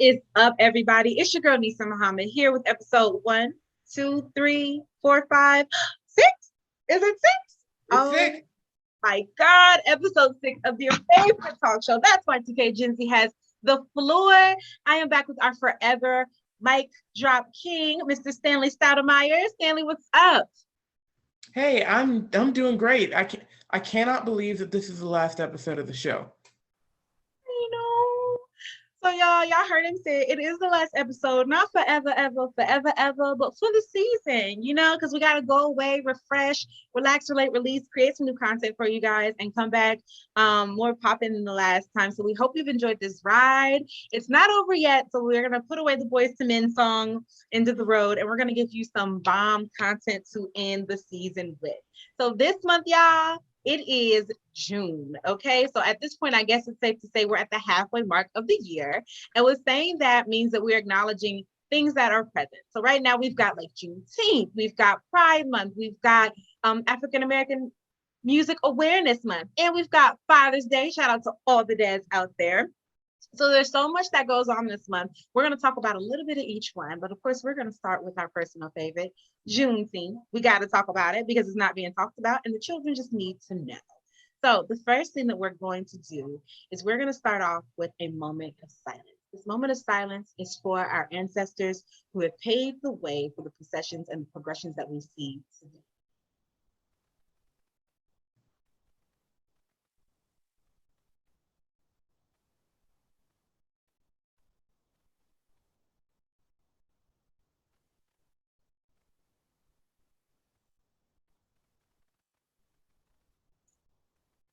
is up, everybody? It's your girl Nisa Muhammad here with episode 1, 2, 3, 4, 5, 6. Is it 6? It's sick. My God, episode 6 of your favorite talk show. That's why TK Genzy has the floor. I am back with our forever mic drop king, Mr. Stanley Stoudemire. Stanley, what's up? Hey, I'm doing great. I cannot believe that this is the last episode of the show. You know. So y'all heard him say it is the last episode, not forever, ever, but for the season, because we got to go away, refresh, relax, relate, release, create some new content for you guys and come back more popping than the last time. So we hope you've enjoyed this ride. It's not over yet, so we're going to put away the Boys to Men song into the road, and we're going to give you some bomb content to end the season with. So this month, y'all, it is June, okay? So at this point, I guess it's safe to say we're at the halfway mark of the year. And with saying that means that we're acknowledging things that are present. So right now we've got like Juneteenth, we've got Pride Month, we've got African-American Music Awareness Month, and we've got Father's Day. Shout out to all the dads out there. So there's so much that goes on this month. We're going to talk about a little bit of each one, but of course, we're going to start with our personal favorite, Juneteenth. We got to talk about it because it's not being talked about, and the children just need to know. So the first thing that we're going to do is we're going to start off with a moment of silence. This moment of silence is for our ancestors who have paved the way for the processions and the progressions that we see today.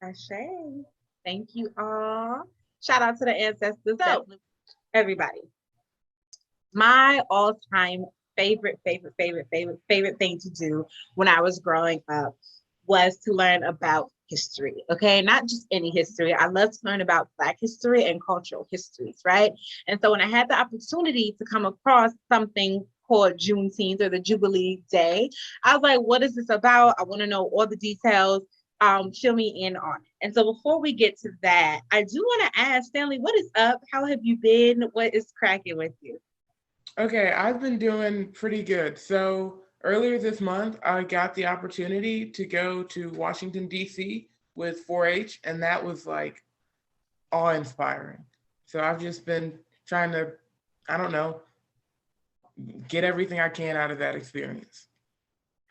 Ashe. Thank you all. Shout out to the ancestors. So, everybody, my all-time favorite thing to do when I was growing up was to learn about history. Okay, not just any history. I love to learn about Black history and cultural histories, right? And so when I had the opportunity to come across something called Juneteenth or the Jubilee Day, I was like, what is this about? I want to know all the details. Fill me in on it. And so before we get to that, I do want to ask Stanley, what is up? How have you been? What is cracking with you? Okay, I've been doing pretty good. So earlier this month, I got the opportunity to go to Washington, D.C. with 4-H, and that was like awe-inspiring. So I've just been trying to, I don't know, get everything I can out of that experience.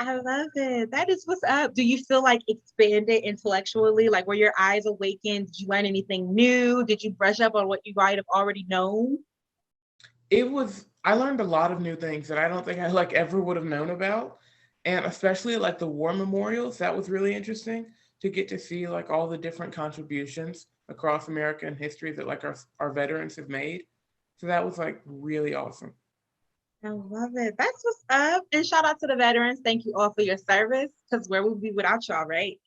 I love it. That is what's up. Do you feel like expanded intellectually? Like were your eyes awakened? Did you learn anything new? Did you brush up on what you might have already known? I learned a lot of new things that I don't think I like ever would have known about. And especially like the war memorials, that was really interesting to get to see like all the different contributions across American history that like our veterans have made. So that was like really awesome. I love it. That's what's up. And shout out to the veterans. Thank you all for your service. Because where would we be without y'all, right?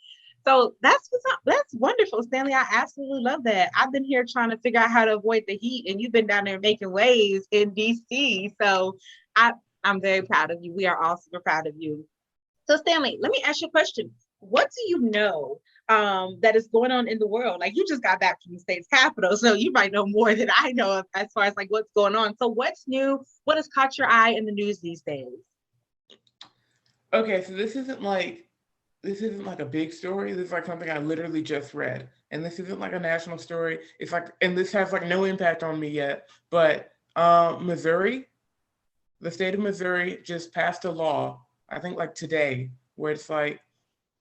So that's what's up. That's wonderful, Stanley. I absolutely love that. I've been here trying to figure out how to avoid the heat, and you've been down there making waves in DC. So I'm very proud of you. We are all super proud of you. So, Stanley, let me ask you a question. What do you know that is going on in the world? Like you just got back from the state's capital, so you might know more than I know as far as like what's going on. So what's new? What has caught your eye in the news these days? Okay, so this isn't like a big story. This is like something I literally just read. And this isn't like a national story. It's like, and this has like no impact on me yet. But Missouri, the state of Missouri just passed a law, I think like today, where it's like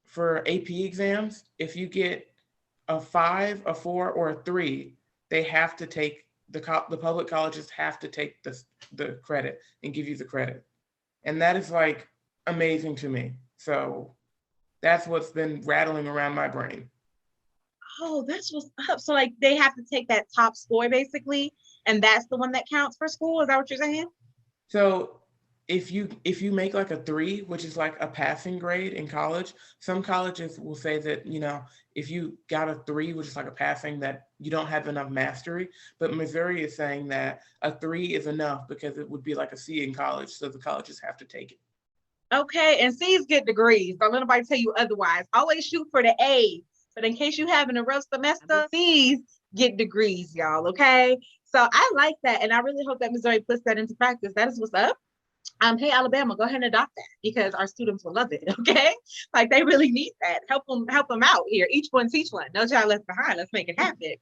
for AP exams, if you get a 5, a 4, or a 3, they have to take the public colleges have to take the credit and give you the credit. And that is like amazing to me. So that's what's been rattling around my brain. Oh, that's what's up. So like they have to take that top score basically, and that's the one that counts for school. Is that what you're saying? So if you make like a 3, which is like a passing grade in college, some colleges will say that, if you got a 3, which is like a passing, that you don't have enough mastery. But Missouri is saying that a 3 is enough because it would be like a C in college, so the colleges have to take it. Okay, and C's get degrees. Don't let nobody tell you otherwise. Always shoot for the A. But in case you having a rough semester, C's get degrees, y'all. Okay. So I like that. And I really hope that Missouri puts that into practice. That is what's up. Hey, Alabama, go ahead and adopt that because our students will love it. Okay. Like they really need that. Help them out here. Each one teach one. No child left behind. Let's make it happen.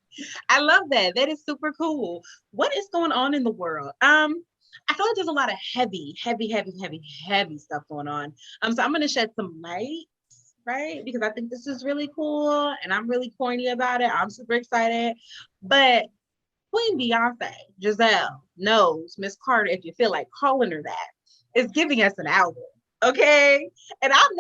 I love that. That is super cool. What is going on in the world? I feel like there's a lot of heavy stuff going on. So I'm gonna shed some light, right? Because I think this is really cool and I'm really corny about it. I'm super excited. But Queen Beyonce, Giselle, knows Miss Carter, if you feel like calling her that, is giving us an album. Okay. And I'm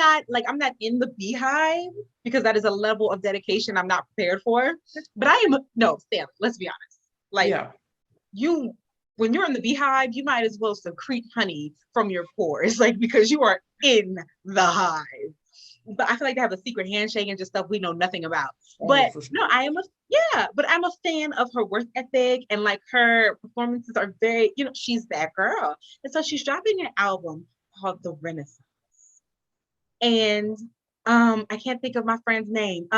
not in the beehive because that is a level of dedication I'm not prepared for. But I am, no, Stanley, let's be honest. Like, Yeah. you, when you're in the beehive, you might as well secrete honey from your pores, like, because you are in the hive. But I feel like they have a secret handshake and just stuff we know nothing about. Oh, But for sure. no, but I'm a fan of her work ethic and like her performances are very, she's that girl. And so she's dropping an album called The Renaissance. And I can't think of my friend's name.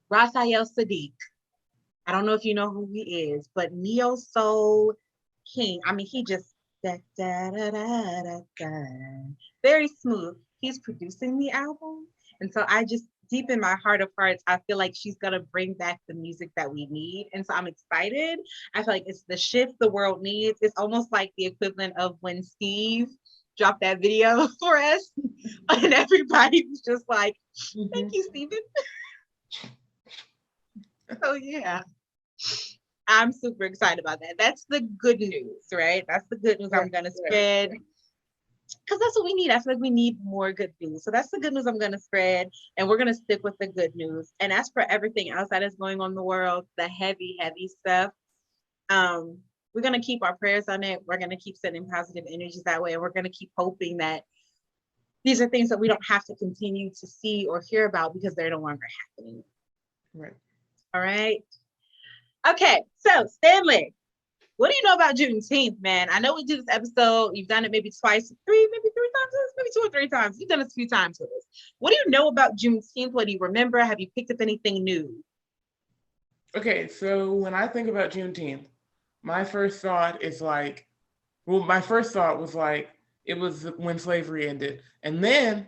Rafael Sadiq. I don't know if you know who he is, but Neo Soul King. I mean, he just da, da, da, da, da, da. Very smooth. He's producing the album. And so I just deep in my heart of hearts, I feel like she's gonna bring back the music that we need. And so I'm excited. I feel like it's the shift the world needs. It's almost like the equivalent of when Steve dropped that video for us. And everybody was just like, thank you, Steven. So yeah. I'm super excited about that. That's the good news, right? That's the good news I'm gonna spread. Because that's what we need. I feel like we need more good news. So that's the good news I'm gonna spread. And we're gonna stick with the good news. And as for everything else that is going on in the world, the heavy stuff, we're gonna keep our prayers on it. We're gonna keep sending positive energies that way. And we're gonna keep hoping that these are things that we don't have to continue to see or hear about because they're no longer happening. Right. All right. Okay, so Stanley, what do you know about Juneteenth, man? I know we do this episode. You've done it maybe twice, maybe three times, maybe 2 or 3 times. You've done it a few times with us. What do you know about Juneteenth? What do you remember? Have you picked up anything new? Okay, so when I think about Juneteenth, my first thought is like, well, my first thought was like it was when slavery ended, and then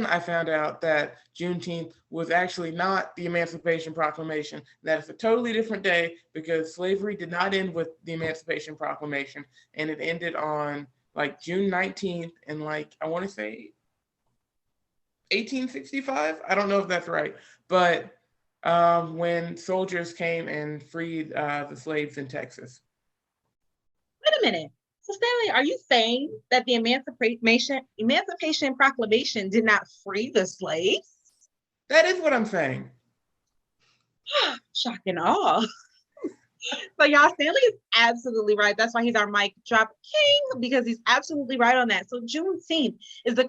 I found out that Juneteenth was actually not the Emancipation Proclamation. That it's a totally different day because slavery did not end with the Emancipation Proclamation, and it ended on like June 19th in like I want to say 1865. I don't know if that's right, but when soldiers came and freed the slaves in Texas. Wait a minute. So Stanley, are you saying that the Emancipation Proclamation did not free the slaves? That is what I'm saying. Shock and awe. So y'all, Stanley is absolutely right. That's why he's our mic drop king, because he's absolutely right on that. So Juneteenth is the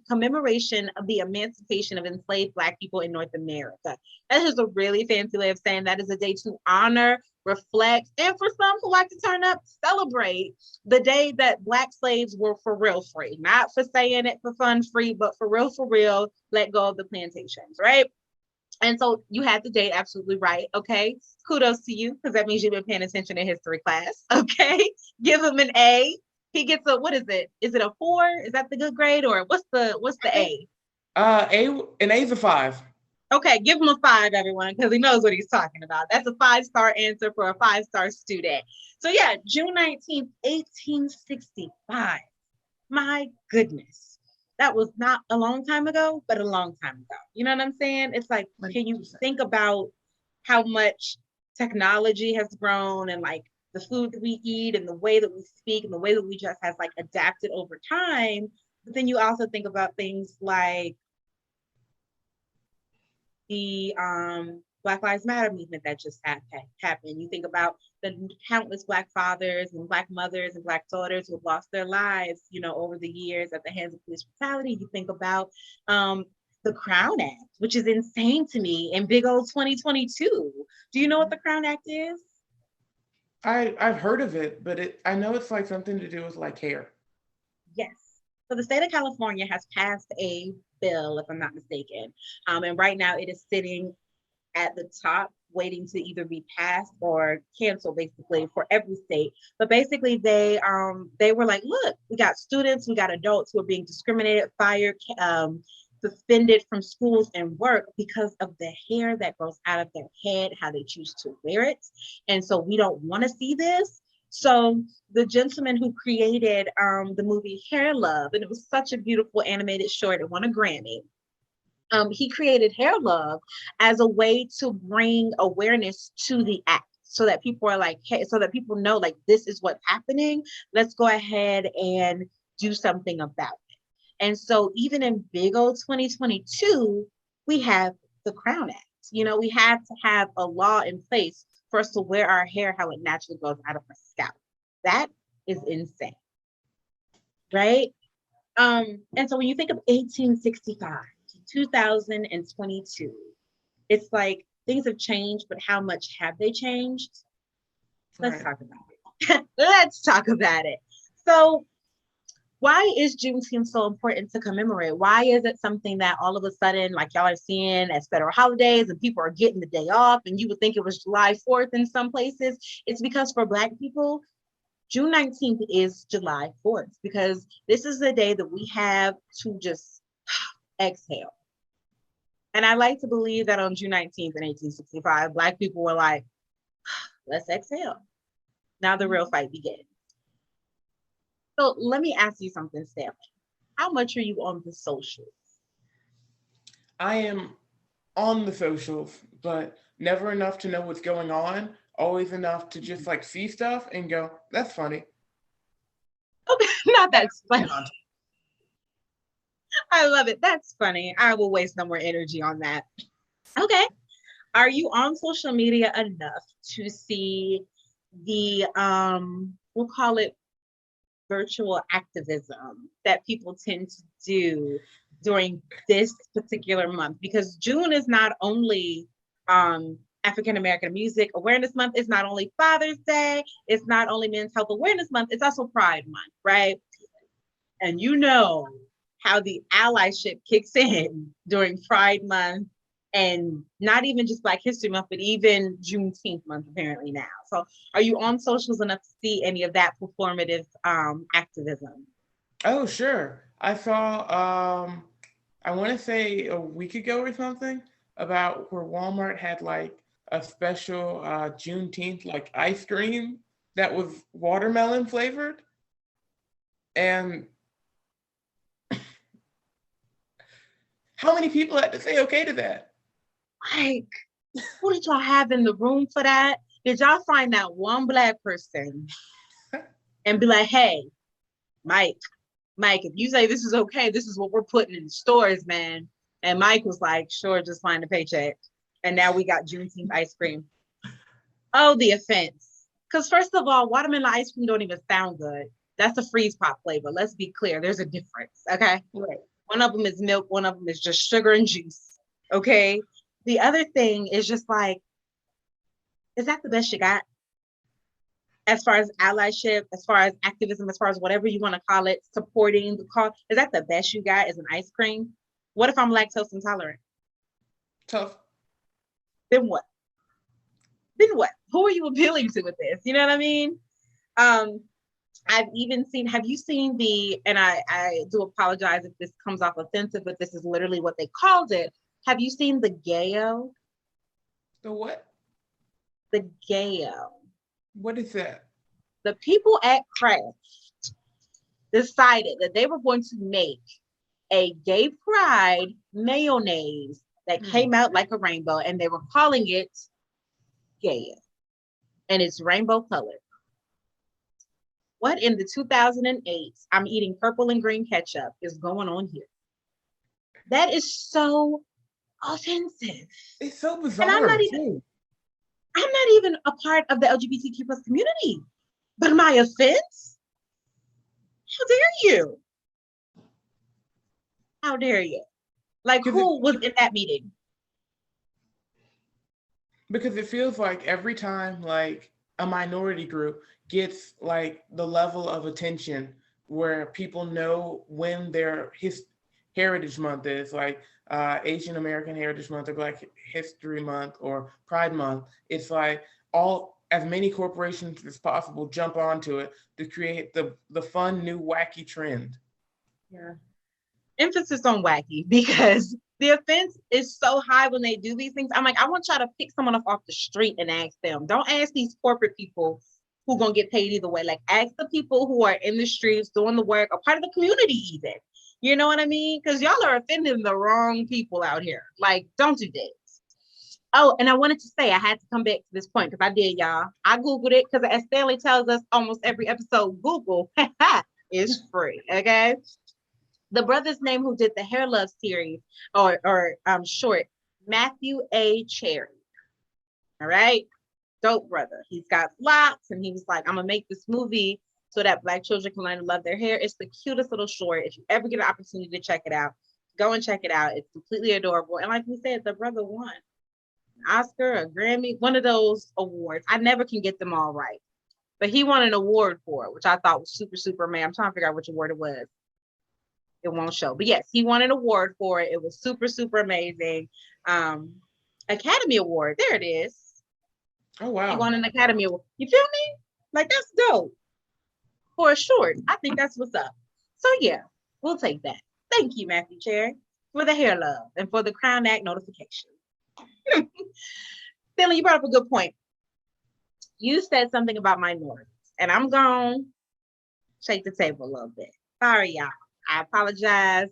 commemoration of the emancipation of enslaved Black people in North America. That is a really fancy way of saying that is a day to honor, reflect, and for some who like to turn up, celebrate the day that Black slaves were for real free. Not for saying it for fun free, but for real, let go of the plantations, right? And so you had the date absolutely right. Okay. Kudos to you because that means you've been paying attention in history class. Okay. Give him an A. He gets a, what is it? Is it a 4? Is that the good grade or what's the A? An A's a 5. Okay, give him a 5, everyone, because he knows what he's talking about. That's a 5-star answer for a 5-star student. So yeah, June 19th, 1865. My goodness. That was not a long time ago, but a long time ago. You know what I'm saying? It's like, can you think about how much technology has grown and like the food that we eat and the way that we speak and the way that we just has like adapted over time. But then you also think about things like the Black Lives Matter movement that just happened. You think about the countless Black fathers and Black mothers and Black daughters who have lost their lives, over the years at the hands of police brutality. You think about the Crown Act, which is insane to me in big old 2022. Do you know what the Crown Act is? I've heard of it, but I know it's like something to do with like hair. Yes. So the state of California has passed a bill, if I'm not mistaken. And right now it is sitting at the top waiting to either be passed or canceled basically for every state. But basically they were like, look, we got students, we got adults who are being discriminated, fired, suspended from schools and work because of the hair that grows out of their head, how they choose to wear it. And so we don't want to see this. So the gentleman who created the movie Hair Love, and it was such a beautiful animated short, it won a Grammy. He created Hair Love as a way to bring awareness to the act so that people are like, hey, so that people know like this is what's happening. Let's go ahead and do something about it. And so even in big old 2022, we have the Crown Act. You know, we have to have a law in place for us to wear our hair how it naturally grows out of our scalp. That is insane, right? And so when you think of 1865 to 2022, it's like things have changed, but how much have they changed? Let's talk about it. Let's talk about it. So why is Juneteenth so important to commemorate? Why is it something that all of a sudden, like y'all are seeing as federal holidays and people are getting the day off and you would think it was July 4th in some places? It's because for Black people, June 19th is July 4th because this is the day that we have to just exhale. And I like to believe that on June 19th in 1865, Black people were like, let's exhale. Now the real fight begins. So let me ask you something, Stanley. How much are you on the socials? I am on the socials, but never enough to know what's going on. Always enough to just like see stuff and go, that's funny. Okay, not that's funny. I love it. That's funny. I will waste no more energy on that. Okay. Are you on social media enough to see the we'll call it virtual activism that people tend to do during this particular month? Because June is not only African American Music Awareness Month, it's not only Father's Day, it's not only Men's Health Awareness Month, it's also Pride Month, right? And you know how the allyship kicks in during Pride Month and not even just Black History Month, but even Juneteenth month apparently now. So are you on socials enough to see any of that performative activism? Oh, sure. I saw, I want to say a week ago or something, about where Walmart had like a special Juneteenth like ice cream that was watermelon flavored. And how many people had to say okay to that? Like, who did y'all have in the room for that? Did y'all find that one Black person and be like, hey, Mike, if you say this is okay, this is what we're putting in the stores, man. And Mike was like, sure, just find a paycheck. And now we got Juneteenth ice cream. Oh, the offense. Because first of all, watermelon ice cream don't even sound good. That's a freeze pop flavor. Let's be clear. There's a difference, okay? Right. One of them is milk. One of them is just sugar and juice, okay? The other thing is just like, is that the best you got? As far as allyship, as far as activism, as far as whatever you want to call it, supporting the cause, is that the best you got is an ice cream? What if I'm lactose intolerant? Tough. Then what? Then what? Who are you appealing to with this? You know what I mean? I've even seen, have you seen and I do apologize if this comes off offensive, but this is literally what they called it. Have you seen the Gayo? The what? The Gayo. What is that? The people at Kraft decided that they were going to make a gay pride mayonnaise that came out like a rainbow, and they were calling it Gayo. And it's rainbow colored. What in the 2008, I'm eating purple and green ketchup is going on here? That is so offensive. It's so bizarre. And I'm not even a part of the LGBTQ plus community. But my offense? How dare you? How dare you? Like, who was in that meeting? Because it feels like every time like a minority group gets like the level of attention where people know when Heritage Month is, like Asian American Heritage Month or Black History Month or Pride Month. It's like all as many corporations as possible jump onto it to create the fun new wacky trend. Yeah. Emphasis on wacky because the offense is so high when they do these things. I'm like, I want y'all to pick someone up off the street and ask them. Don't ask these corporate people who gonna get paid either way. Like, ask the people who are in the streets doing the work, a part of the community even. You know what I mean? Because y'all are offending the wrong people out here. Like, don't do this. Oh, and I wanted to say, I had to come back to this point because I did, y'all. I Googled it because as Stanley tells us almost every episode, Google is free, okay? The brother's name who did the Hair Love series or short, Matthew A. Cherry. All right. Dope brother. He's got locks and he was like, I'm gonna make this movie so that Black children can learn to love their hair. It's the cutest little short. If you ever get an opportunity to check it out, go and check it out. It's completely adorable. And like we said, the brother won an Oscar, a Grammy, one of those awards. I never can get them all right. But he won an award for it, which I thought was super, super amazing. I'm trying to figure out which award it was. It won't show. But yes, he won an award for it. It was super, super amazing. Academy Award. There it is. Oh, wow. He won an Academy Award. You feel me? Like, that's dope. For a short. I think that's what's up. So yeah, we'll take that. Thank you, Matthew Cherry, for the hair love and for the Crown Act notification. Stanley, you brought up a good point. You said something about minorities, and I'm going to shake the table a little bit. Sorry, y'all. I apologize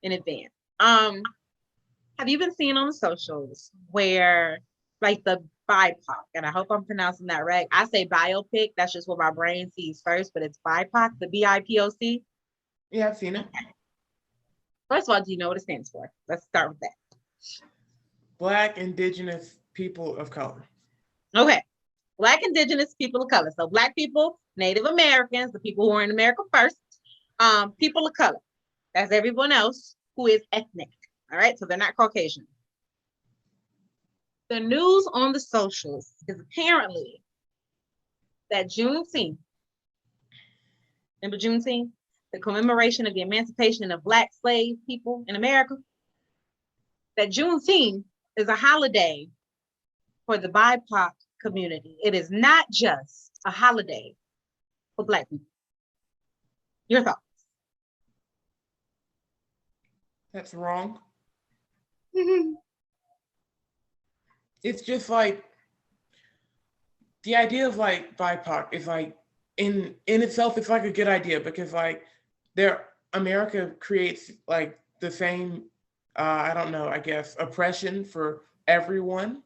in advance. Have you been seeing on the socials where like the BIPOC, and I hope I'm pronouncing that right. I say biopic, that's just what my brain sees first, but it's BIPOC, the BIPOC. Yeah, I've seen it. First of all, do you know what it stands for? Let's start with that. Black Indigenous People of Color. Okay. Black Indigenous People of Color. So Black people, Native Americans, the people who are in America first, people of color. That's everyone else who is ethnic. All right. So they're not Caucasian. The news on the socials is apparently that Juneteenth, remember Juneteenth, the commemoration of the emancipation of Black slave people in America, that Juneteenth is a holiday for the BIPOC community. It is not just a holiday for Black people. Your thoughts? That's wrong. It's just like the idea of like BIPOC is like in itself, it's like a good idea because like America creates like the same, I don't know, I guess, oppression for everyone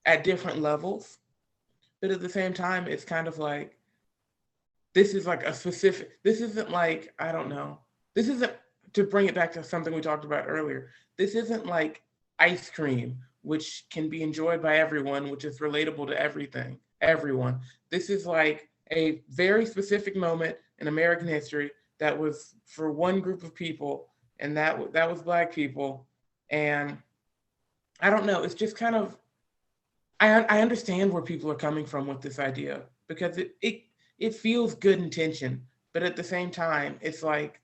at different levels. But at the same time, it's kind of like, this is like a specific, this isn't like, I don't know, this isn't, to bring it back to something we talked about earlier, this isn't like ice cream, which can be enjoyed by everyone, which is relatable to everyone. This is like a very specific moment in American history that was for one group of people, and that was Black people. And I don't know, it's just kind of, I understand where people are coming from with this idea because it feels good intention, but at the same time, it's like,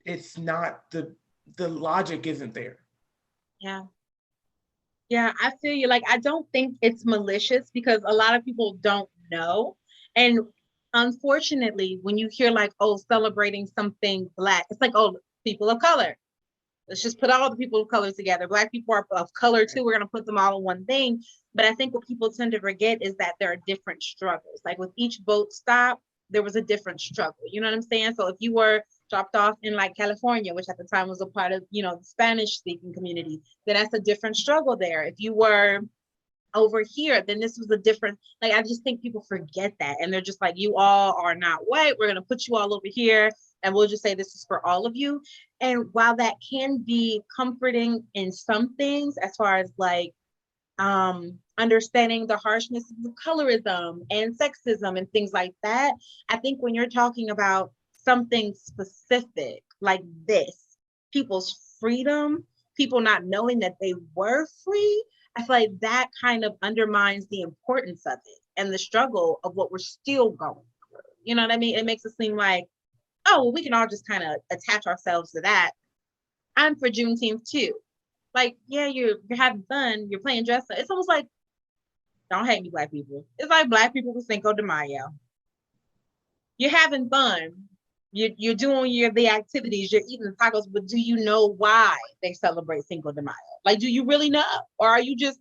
it's not, the logic isn't there. Yeah. Yeah, I feel you. Like, I don't think it's malicious because a lot of people don't know. And unfortunately, when you hear like, oh, celebrating something Black, it's like, oh, people of color. Let's just put all the people of color together. Black people are of color too. We're going to put them all in one thing. But I think what people tend to forget is that there are different struggles. Like with each boat stop, there was a different struggle. You know what I'm saying? So if you were dropped off in like California, which at the time was a part of, you know, the Spanish speaking community, then that's a different struggle there. If you were over here, then this was a different, like, I just think people forget that. And they're just like, you all are not white. We're going to put you all over here. And we'll just say this is for all of you. And while that can be comforting in some things, as far as like understanding the harshness of colorism and sexism and things like that, I think when you're talking about something specific like this, people's freedom, people not knowing that they were free, I feel like that kind of undermines the importance of it and the struggle of what we're still going through. You know what I mean? It makes it seem like, oh, well, we can all just kind of attach ourselves to that I'm for Juneteenth too. Like, yeah, you're having fun, you're playing dress up. It's almost like, don't hate me, Black people. It's like Black people with Cinco de Mayo. You're having fun. You're doing the activities, you're eating the tacos, but do you know why they celebrate Cinco de Mayo? Like, do you really know? Or are you just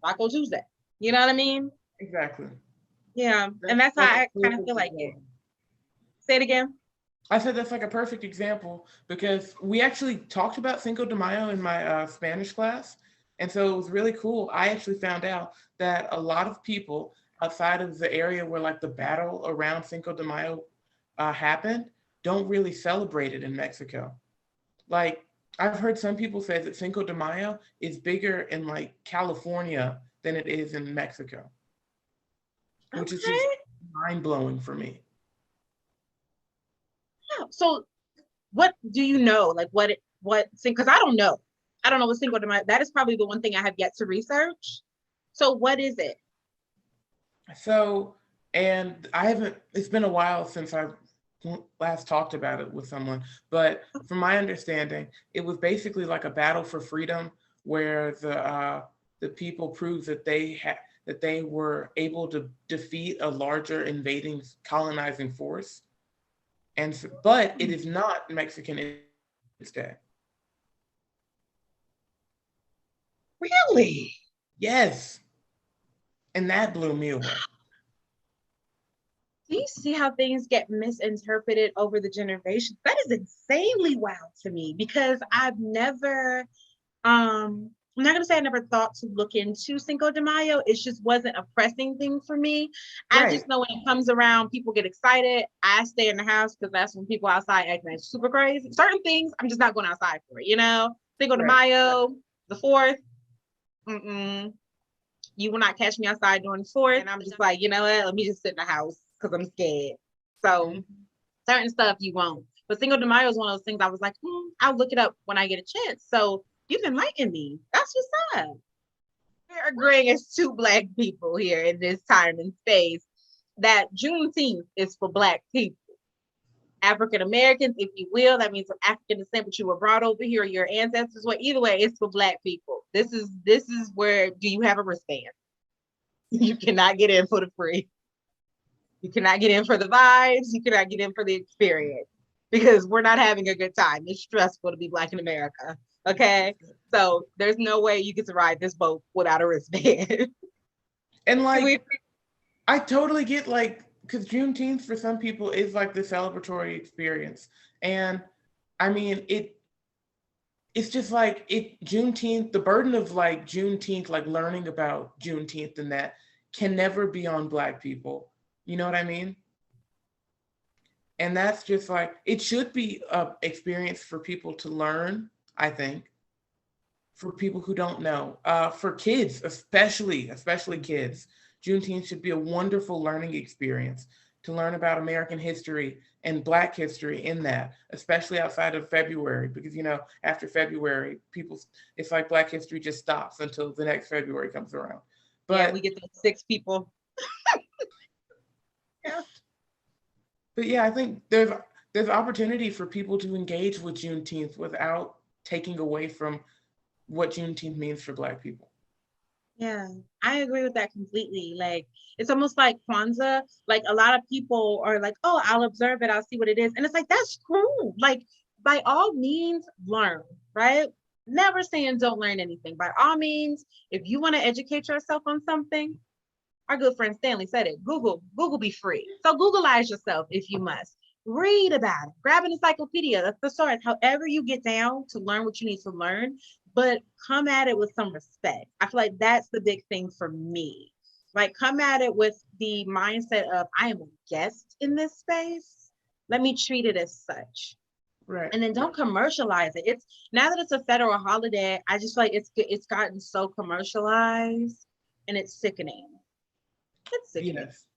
Taco Tuesday? You know what I mean? Exactly. Yeah. And that's how I kind of feel like it. Say it again. I said that's like a perfect example because we actually talked about Cinco de Mayo in my Spanish class. And so it was really cool. I actually found out that a lot of people outside of the area where like the battle around Cinco de Mayo happened don't really celebrate it in Mexico. Like I've heard some people say that Cinco de Mayo is bigger in like California than it is in Mexico, which is just mind blowing for me. Yeah. So what do you know? Like what because I don't know. I don't know what Cinco de Mayo. That is probably the one thing I have yet to research. So what is it? So, and I haven't, it's been a while since I last talked about it with someone, but from my understanding, it was basically like a battle for freedom where the people proved that they were able to defeat a larger invading colonizing force. And so, but it is not Mexican Independence Day. Really? Yes. And that blew me away. Do you see how things get misinterpreted over the generations? That is insanely wild to me because I've never, I'm not gonna say I never thought to look into Cinco de Mayo. It just wasn't a pressing thing for me. I Right. just know when it comes around, people get excited. I stay in the house because that's when people outside acting super crazy. Certain things, I'm just not going outside for it. Cinco de Mayo, the 4th. Mm-mm. You will not catch me outside during the 4th. And I'm just like, you know what? Let me just sit in the house because I'm scared. So certain stuff you won't. But Cinco de Mayo is one of those things I was like, I'll look it up when I get a chance. So you've enlightened me. That's what's up. We're agreeing as two Black people here in this time and space that Juneteenth is for Black people. African Americans, if you will, that means of African descent, but you were brought over here, your ancestors were. Either way, it's for Black people. This is where do you have a wristband? You cannot get in for the free. You cannot get in for the vibes. You cannot get in for the experience because we're not having a good time. It's stressful to be Black in America. Okay. So there's no way you get to ride this boat without a wristband. And like, I totally get like, because Juneteenth for some people is like the celebratory experience. And I mean, it's just like Juneteenth, the burden of like Juneteenth, like learning about Juneteenth and that can never be on Black people. You know what I mean? And that's just like, it should be a experience for people to learn, I think, for people who don't know. For kids, especially kids, Juneteenth should be a wonderful learning experience to learn about American history and Black history in that, especially outside of February, because after February, it's like Black history just stops until the next February comes around. But yeah, we get those 6 people. Yeah. But yeah, I think there's opportunity for people to engage with Juneteenth without taking away from what Juneteenth means for Black people. Yeah, I agree with that completely. Like, it's almost like Kwanzaa. Like, a lot of people are like, oh, I'll observe it, I'll see what it is. And it's like, that's cool. Like, by all means, learn, right? Never saying don't learn anything. By all means, if you want to educate yourself on something, our good friend Stanley said it. Google be free. So Googleize yourself if you must. Read about it. Grab an encyclopedia. That's the source. However you get down to learn what you need to learn, but come at it with some respect. I feel like that's the big thing for me. Like, come at it with the mindset of I am a guest in this space. Let me treat it as such. Right. And then don't commercialize it. It's now that it's a federal holiday, I just feel like it's gotten so commercialized and it's sickening. Yes.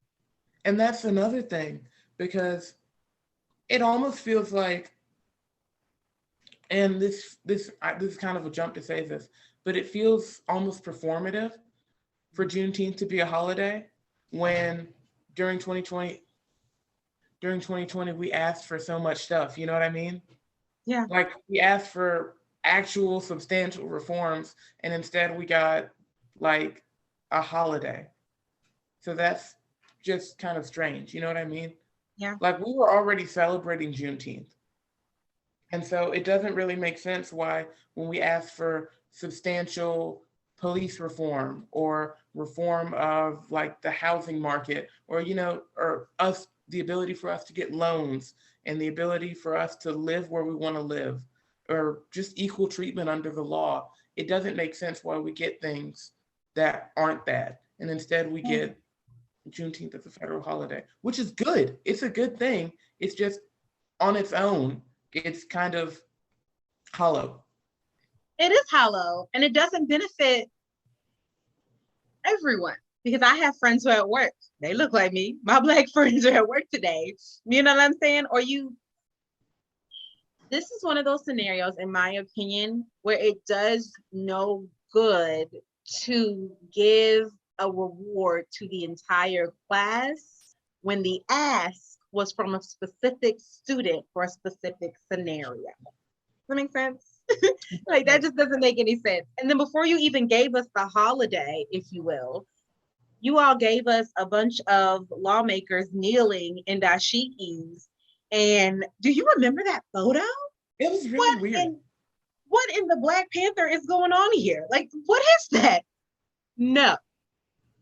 And that's another thing, because it almost feels like, and this is kind of a jump to say this, but it feels almost performative for Juneteenth to be a holiday when during 2020 we asked for so much stuff. You know what I mean? Yeah. Like we asked for actual substantial reforms, and instead we got like a holiday. So that's just kind of strange. You know what I mean? Yeah. Like we were already celebrating Juneteenth. And so it doesn't really make sense why, when we ask for substantial police reform or reform of like the housing market, or, or us, the ability for us to get loans and the ability for us to live where we want to live, or just equal treatment under the law, it doesn't make sense why we get things that aren't that. And instead we get Juneteenth as a federal holiday, which is good. It's a good thing. It's just on its own, it's kind of hollow. It is hollow, and it doesn't benefit everyone, because I have friends who are at work. They look like me. My Black friends are at work today. You know what I'm saying? This is one of those scenarios, in my opinion, where it does no good to give a reward to the entire class when the ask was from a specific student for a specific scenario. Does that make sense? Like, that just doesn't make any sense. And then before you even gave us the holiday, if you will, you all gave us a bunch of lawmakers kneeling in dashikis. And do you remember that photo? It was really weird. What in the Black Panther is going on here? Like, what is that? No.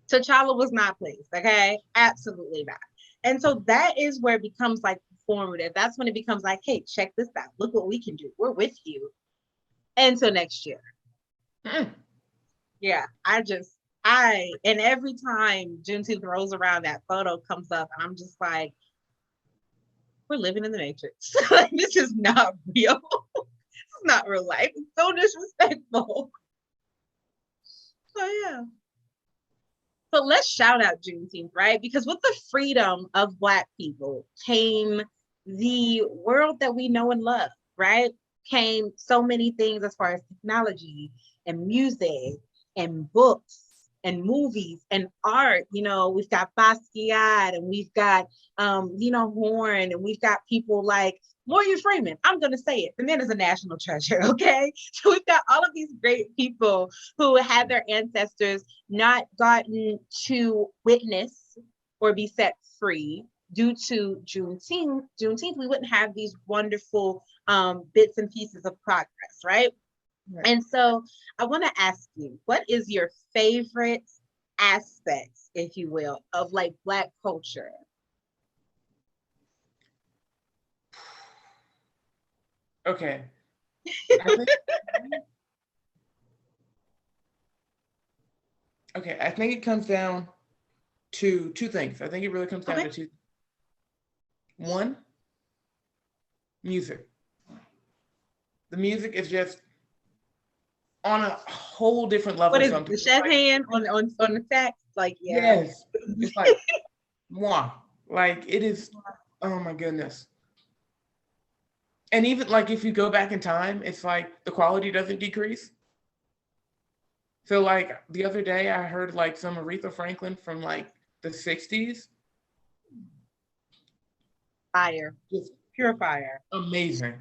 T'Challa was not pleased, okay? Absolutely not. And so that is where it becomes like performative. That's when it becomes like, hey, check this out. Look what we can do. We're with you. Until next year. Yeah, and every time Juneteenth rolls around, that photo comes up, and I'm just like, we're living in the Matrix. Like, this is not real. This is not real life. It's so disrespectful. So yeah. So let's shout out Juneteenth, right? Because with the freedom of Black people came the world that we know and love, right? Came so many things as far as technology and music and books and movies and art. We've got Basquiat, and we've got Horn, and we've got people like Morgan Freeman. I'm going to say it. The man is a national treasure, okay? So we've got all of these great people who had their ancestors not gotten to witness or be set free due to Juneteenth. We wouldn't have these wonderful bits and pieces of progress, right? Right. And so I want to ask you, what is your favorite aspects, if you will, of like Black culture? Okay. I think it comes down to two things. I think it really comes down to two. One, music. The music is just on a whole different level. What is it, the chef hand on the sax? Like, yeah. Yes. It's like, mwah. Like, it is, oh my goodness. And even like if you go back in time, it's like the quality doesn't decrease. So like the other day I heard like some Aretha Franklin from like the 60s. Fire. Just pure fire. Amazing.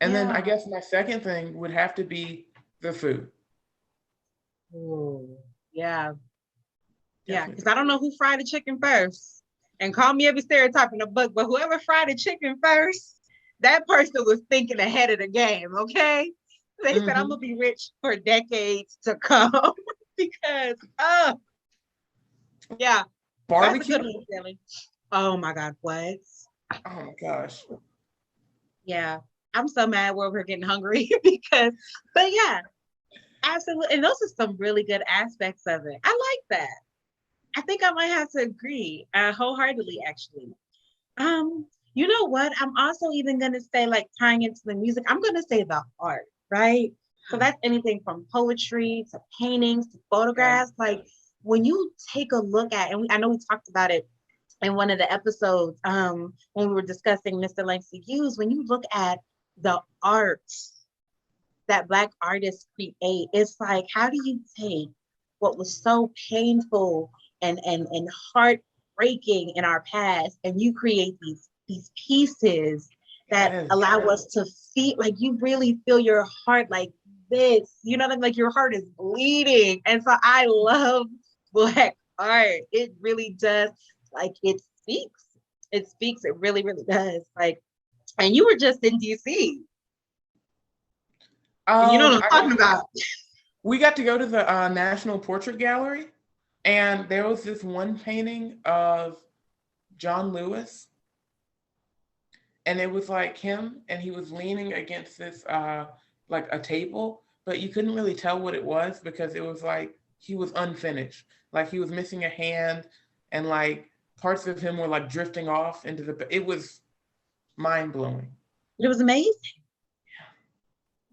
And then I guess my second thing would have to be the food. Ooh, yeah. Yeah, because I don't know who fried the chicken first. And call me every stereotype in the book, but whoever fried the chicken first, that person was thinking ahead of the game, okay? They said, I'm going to be rich for decades to come. Because, yeah. Barbecue? That's a good one, oh my God, what? Oh my gosh. Yeah, I'm so mad where we're getting hungry but yeah, absolutely. And those are some really good aspects of it. I like that. I think I might have to agree wholeheartedly, actually. You know what? I'm also even going to say, like, tying into the music, I'm going to say the art, right? So that's anything from poetry to paintings to photographs. Like, when you take a look at, and I know we talked about it in one of the episodes when we were discussing Mr. Langston Hughes, when you look at the art that Black artists create, it's like, how do you take what was so painful and heartbreaking in our past, and you create these pieces that Yes. allow us to feel like you really feel your heart like this. You know what I mean? Like your heart is bleeding. And so I love Black art. It really does. Like it speaks. It speaks. It really, really does. Like, and you were just in DC. You know what I'm talking about. We got to go to the National Portrait Gallery, and there was this one painting of John Lewis, and it was like him, and he was leaning against this like a table, but you couldn't really tell what it was because it was like he was unfinished, like he was missing a hand, and like parts of him were like drifting off into the. It was mind blowing. It was amazing.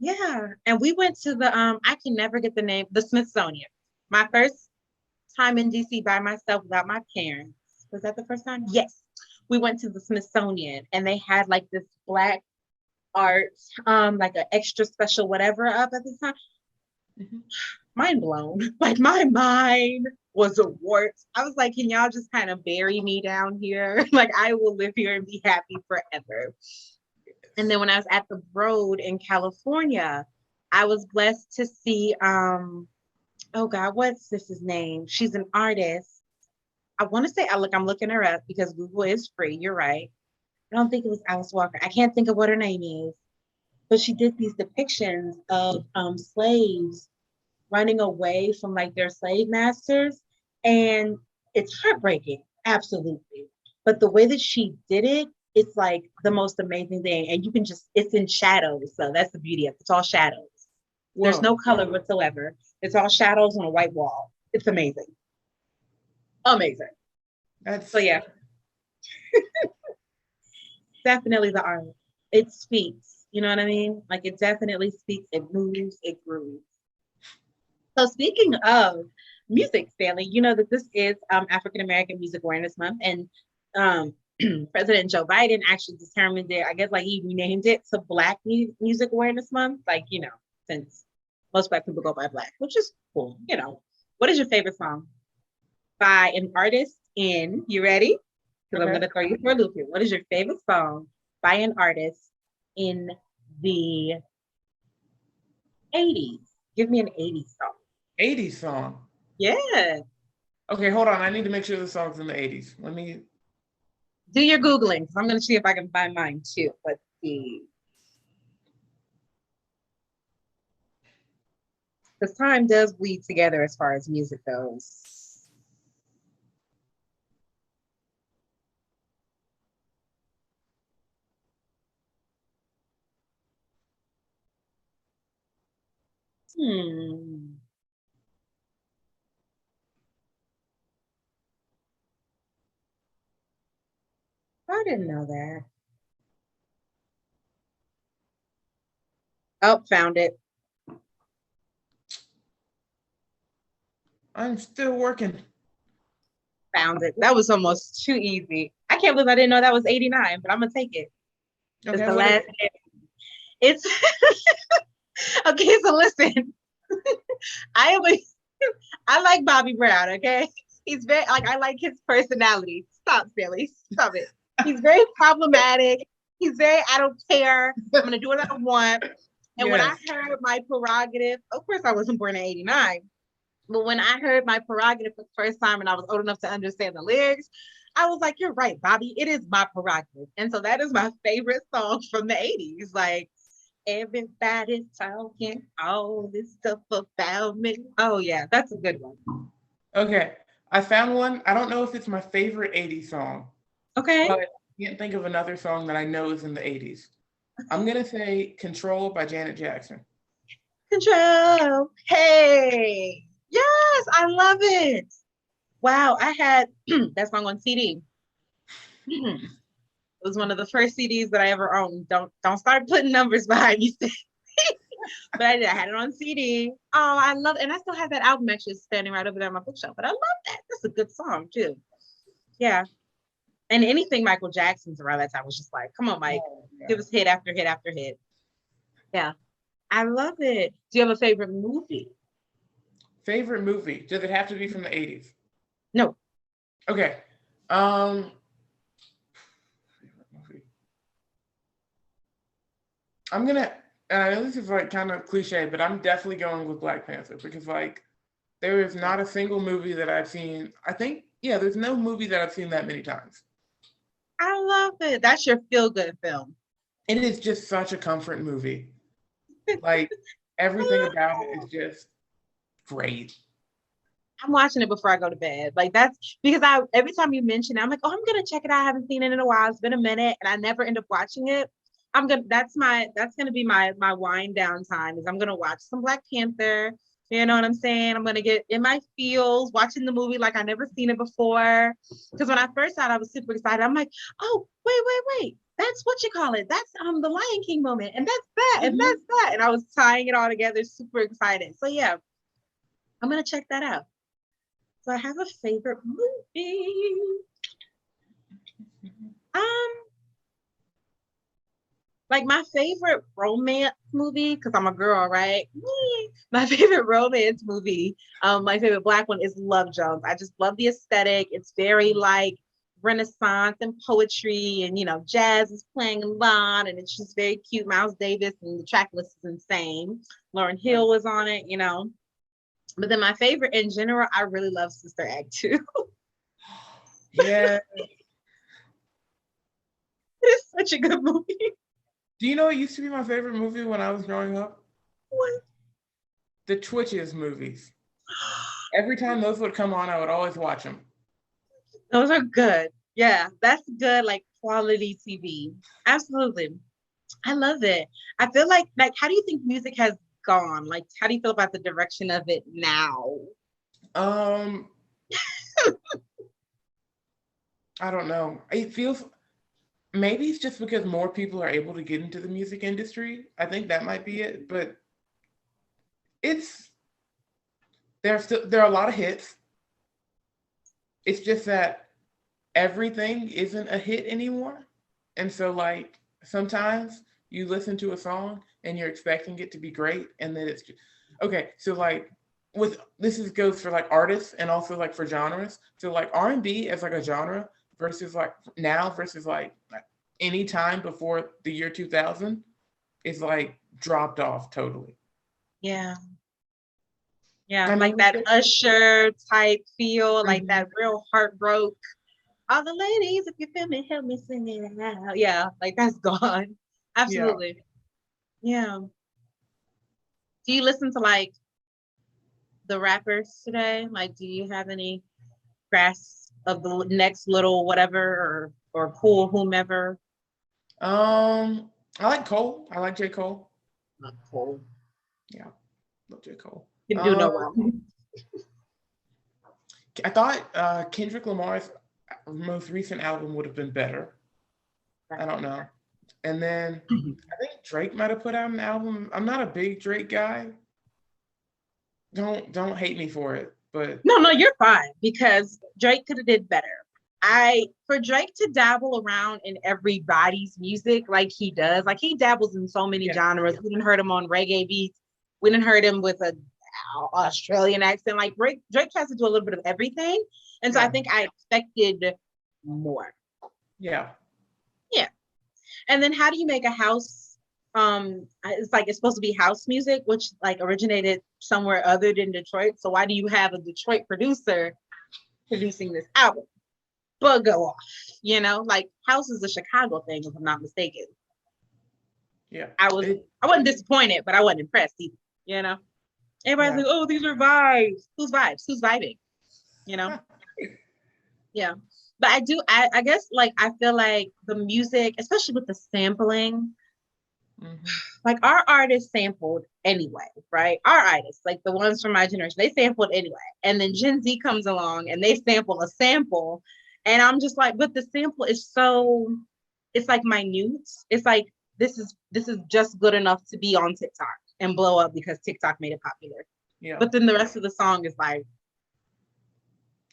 Yeah. And we went to the I can never get the name, the Smithsonian. My first time in DC by myself without my parents. Was that the first time? Yes. We went to the Smithsonian and they had like this Black art, like an extra special whatever up at the time. Mm-hmm. Mind blown. Like my mind was a wart. I was like, can y'all just kind of bury me down here? Like I will live here and be happy forever. And then when I was at the Broad in California, I was blessed to see, oh God, what's this his name? She's an artist. I want to say, I'm looking her up because Google is free. You're right. I don't think it was Alice Walker. I can't think of what her name is, but she did these depictions of slaves running away from like their slave masters. And it's heartbreaking, absolutely. But the way that she did it, it's like the most amazing thing. And you can just, it's in shadows. So that's the beauty of it. It's all shadows. Whoa. There's no color whatsoever. It's all shadows on a white wall. It's amazing. Amazing. So yeah. Definitely the art. It speaks. You know what I mean? Like it definitely speaks. It moves. It grooves. So speaking of music, Stanley, you know that this is African American Music Awareness Month, and President Joe Biden actually determined it. I guess like he renamed it to Black Music Awareness Month. Like since most Black people go by Black, which is cool. What is your favorite song by an artist in? You ready? Because I'm going to throw you for a loop here. What is your favorite song by an artist in the 80s? Give me an 80s song. 80s song? Yeah. Okay, hold on. I need to make sure the song's in the 80s. Let me do your Googling, because I'm going to see if I can find mine too. Let's see. Because time does bleed together as far as music goes. I didn't know that. Oh, found it. I'm still working. Found it. That was almost too easy. I can't believe I didn't know that was 89, but I'm going to take it. Okay, it's the last. It's okay. So listen, I like Bobby Brown. Okay, he's very I like his personality. Stop, Billy. Stop it. He's very problematic. He's very I don't care. I'm gonna do what I want. And when I heard My Prerogative, of course I wasn't born in '89, but when I heard My Prerogative for the first time and I was old enough to understand the lyrics, I was like, "You're right, Bobby. It is my prerogative." And so that is my favorite song from the '80s. Like. Everybody's talking all this stuff about me. Oh yeah, that's a good one. Okay, I found one. I don't know if it's my favorite 80s song. Okay. But I can't think of another song that I know is in the 80s. I'm gonna say Control by Janet Jackson. Control. Hey. Yes, I love it. Wow, I had that song on CD. It was one of the first CDs that I ever owned. Don't start putting numbers behind me. But I did. I had it on CD. Oh, I love it. And I still have that album actually standing right over there on my bookshelf. But I love that. That's a good song too. Yeah. And anything Michael Jackson's around that time was just like, come on, Mike. Give us hit after hit after hit. Yeah. I love it. Do you have a favorite movie? Favorite movie? Does it have to be from the 80s? No. Okay. I'm gonna. And I know this is like kind of cliche, but I'm definitely going with Black Panther because like there is not a single movie that I've seen. I think yeah, there's no movie that I've seen that many times. I love it. That's your feel-good film. It is just such a comfort movie. Like everything about it is just great. I'm watching it before I go to bed. Like that's because I every time you mention it, I'm like, oh, I'm gonna check it out. I haven't seen it in a while. It's been a minute, and I never end up watching it. I'm gonna that's gonna be my wind down time is I'm gonna watch some Black Panther. You know what I'm saying? I'm gonna get in my feels, watching the movie like I never seen it before. Because when I first saw it, I was super excited. I'm like, oh, wait. That's what you call it. That's the Lion King moment, and that's that, and Mhm. that's that. And I was tying it all together, super excited. So yeah, I'm gonna check that out. So I have a favorite movie. Um, like my favorite romance movie, because I'm a girl, right? My favorite romance movie, my favorite Black one is Love Jones. I just love the aesthetic. It's very like Renaissance and poetry, and jazz is playing a lot, and it's just very cute. Miles Davis and the track list is insane. Lauren Hill was on it. But then my favorite in general, I really love Sister Act 2. Yeah. It's such a good movie. Do you know it used to be my favorite movie when I was growing up? What? The Twitches movies. Every time those would come on, I would always watch them. Those are good. Yeah, that's good, like quality TV. Absolutely. I love it. I feel like how do you think music has gone? Like, how do you feel about the direction of it now? Um, I don't know. It feels maybe it's just because more people are able to get into the music industry. I think that might be it. But it's there are a lot of hits. It's just that everything isn't a hit anymore. And so like sometimes you listen to a song and you're expecting it to be great and then it's just, okay, so like with this is goes for like artists and also like for genres. So like R&B as like a genre versus like now versus like any time before the year 2000 is like dropped off totally. Yeah. Yeah. I Like mean, we that still, Usher type feel, like mhm, that real heartbroken. All the ladies, if you feel me, help me sing it out. Yeah, like that's gone. yeah. Absolutely. Yeah. Do you listen to like the rappers today? Like, do you have any grasp of the next little whatever or cool whomever? I like Cole. I like J. Cole. Not cool. Yeah, love J. Cole. Can do no wrong. I thought Kendrick Lamar's most recent album would have been better. I don't know. And then I think Drake might have put out an album. I'm not a big Drake guy. Don't hate me for it, but No, you're fine because Drake could have did better. For Drake to dabble around in everybody's music like he does, like he dabbles in so many yeah, genres. We didn't heard him on reggae beats. We didn't heard him with a Australian accent. Like Drake tries to do a little bit of everything, and so I yeah, think I expected more. yeah. Yeah. And then how do you make a house? It's like it's supposed to be house music, which like originated somewhere other than Detroit. So why do you have a Detroit producer producing this album? But go off, like house is a Chicago thing, if I'm not mistaken. Yeah. I was It, I wasn't disappointed, but I wasn't impressed either. You know, everybody's yeah. like, oh, these are vibes. Who's vibes? Who's vibing? You know, yeah. But I guess like I feel like the music, especially with the sampling, Hmm. like our artists sampled anyway, right? Our artists, like the ones from my generation, they sampled anyway. And then Gen Z comes along and they sample a sample. And I'm just like, but the sample is so, it's like minute. It's like this is just good enough to be on TikTok and blow up because TikTok made it popular. Yeah. But then the rest of the song is like,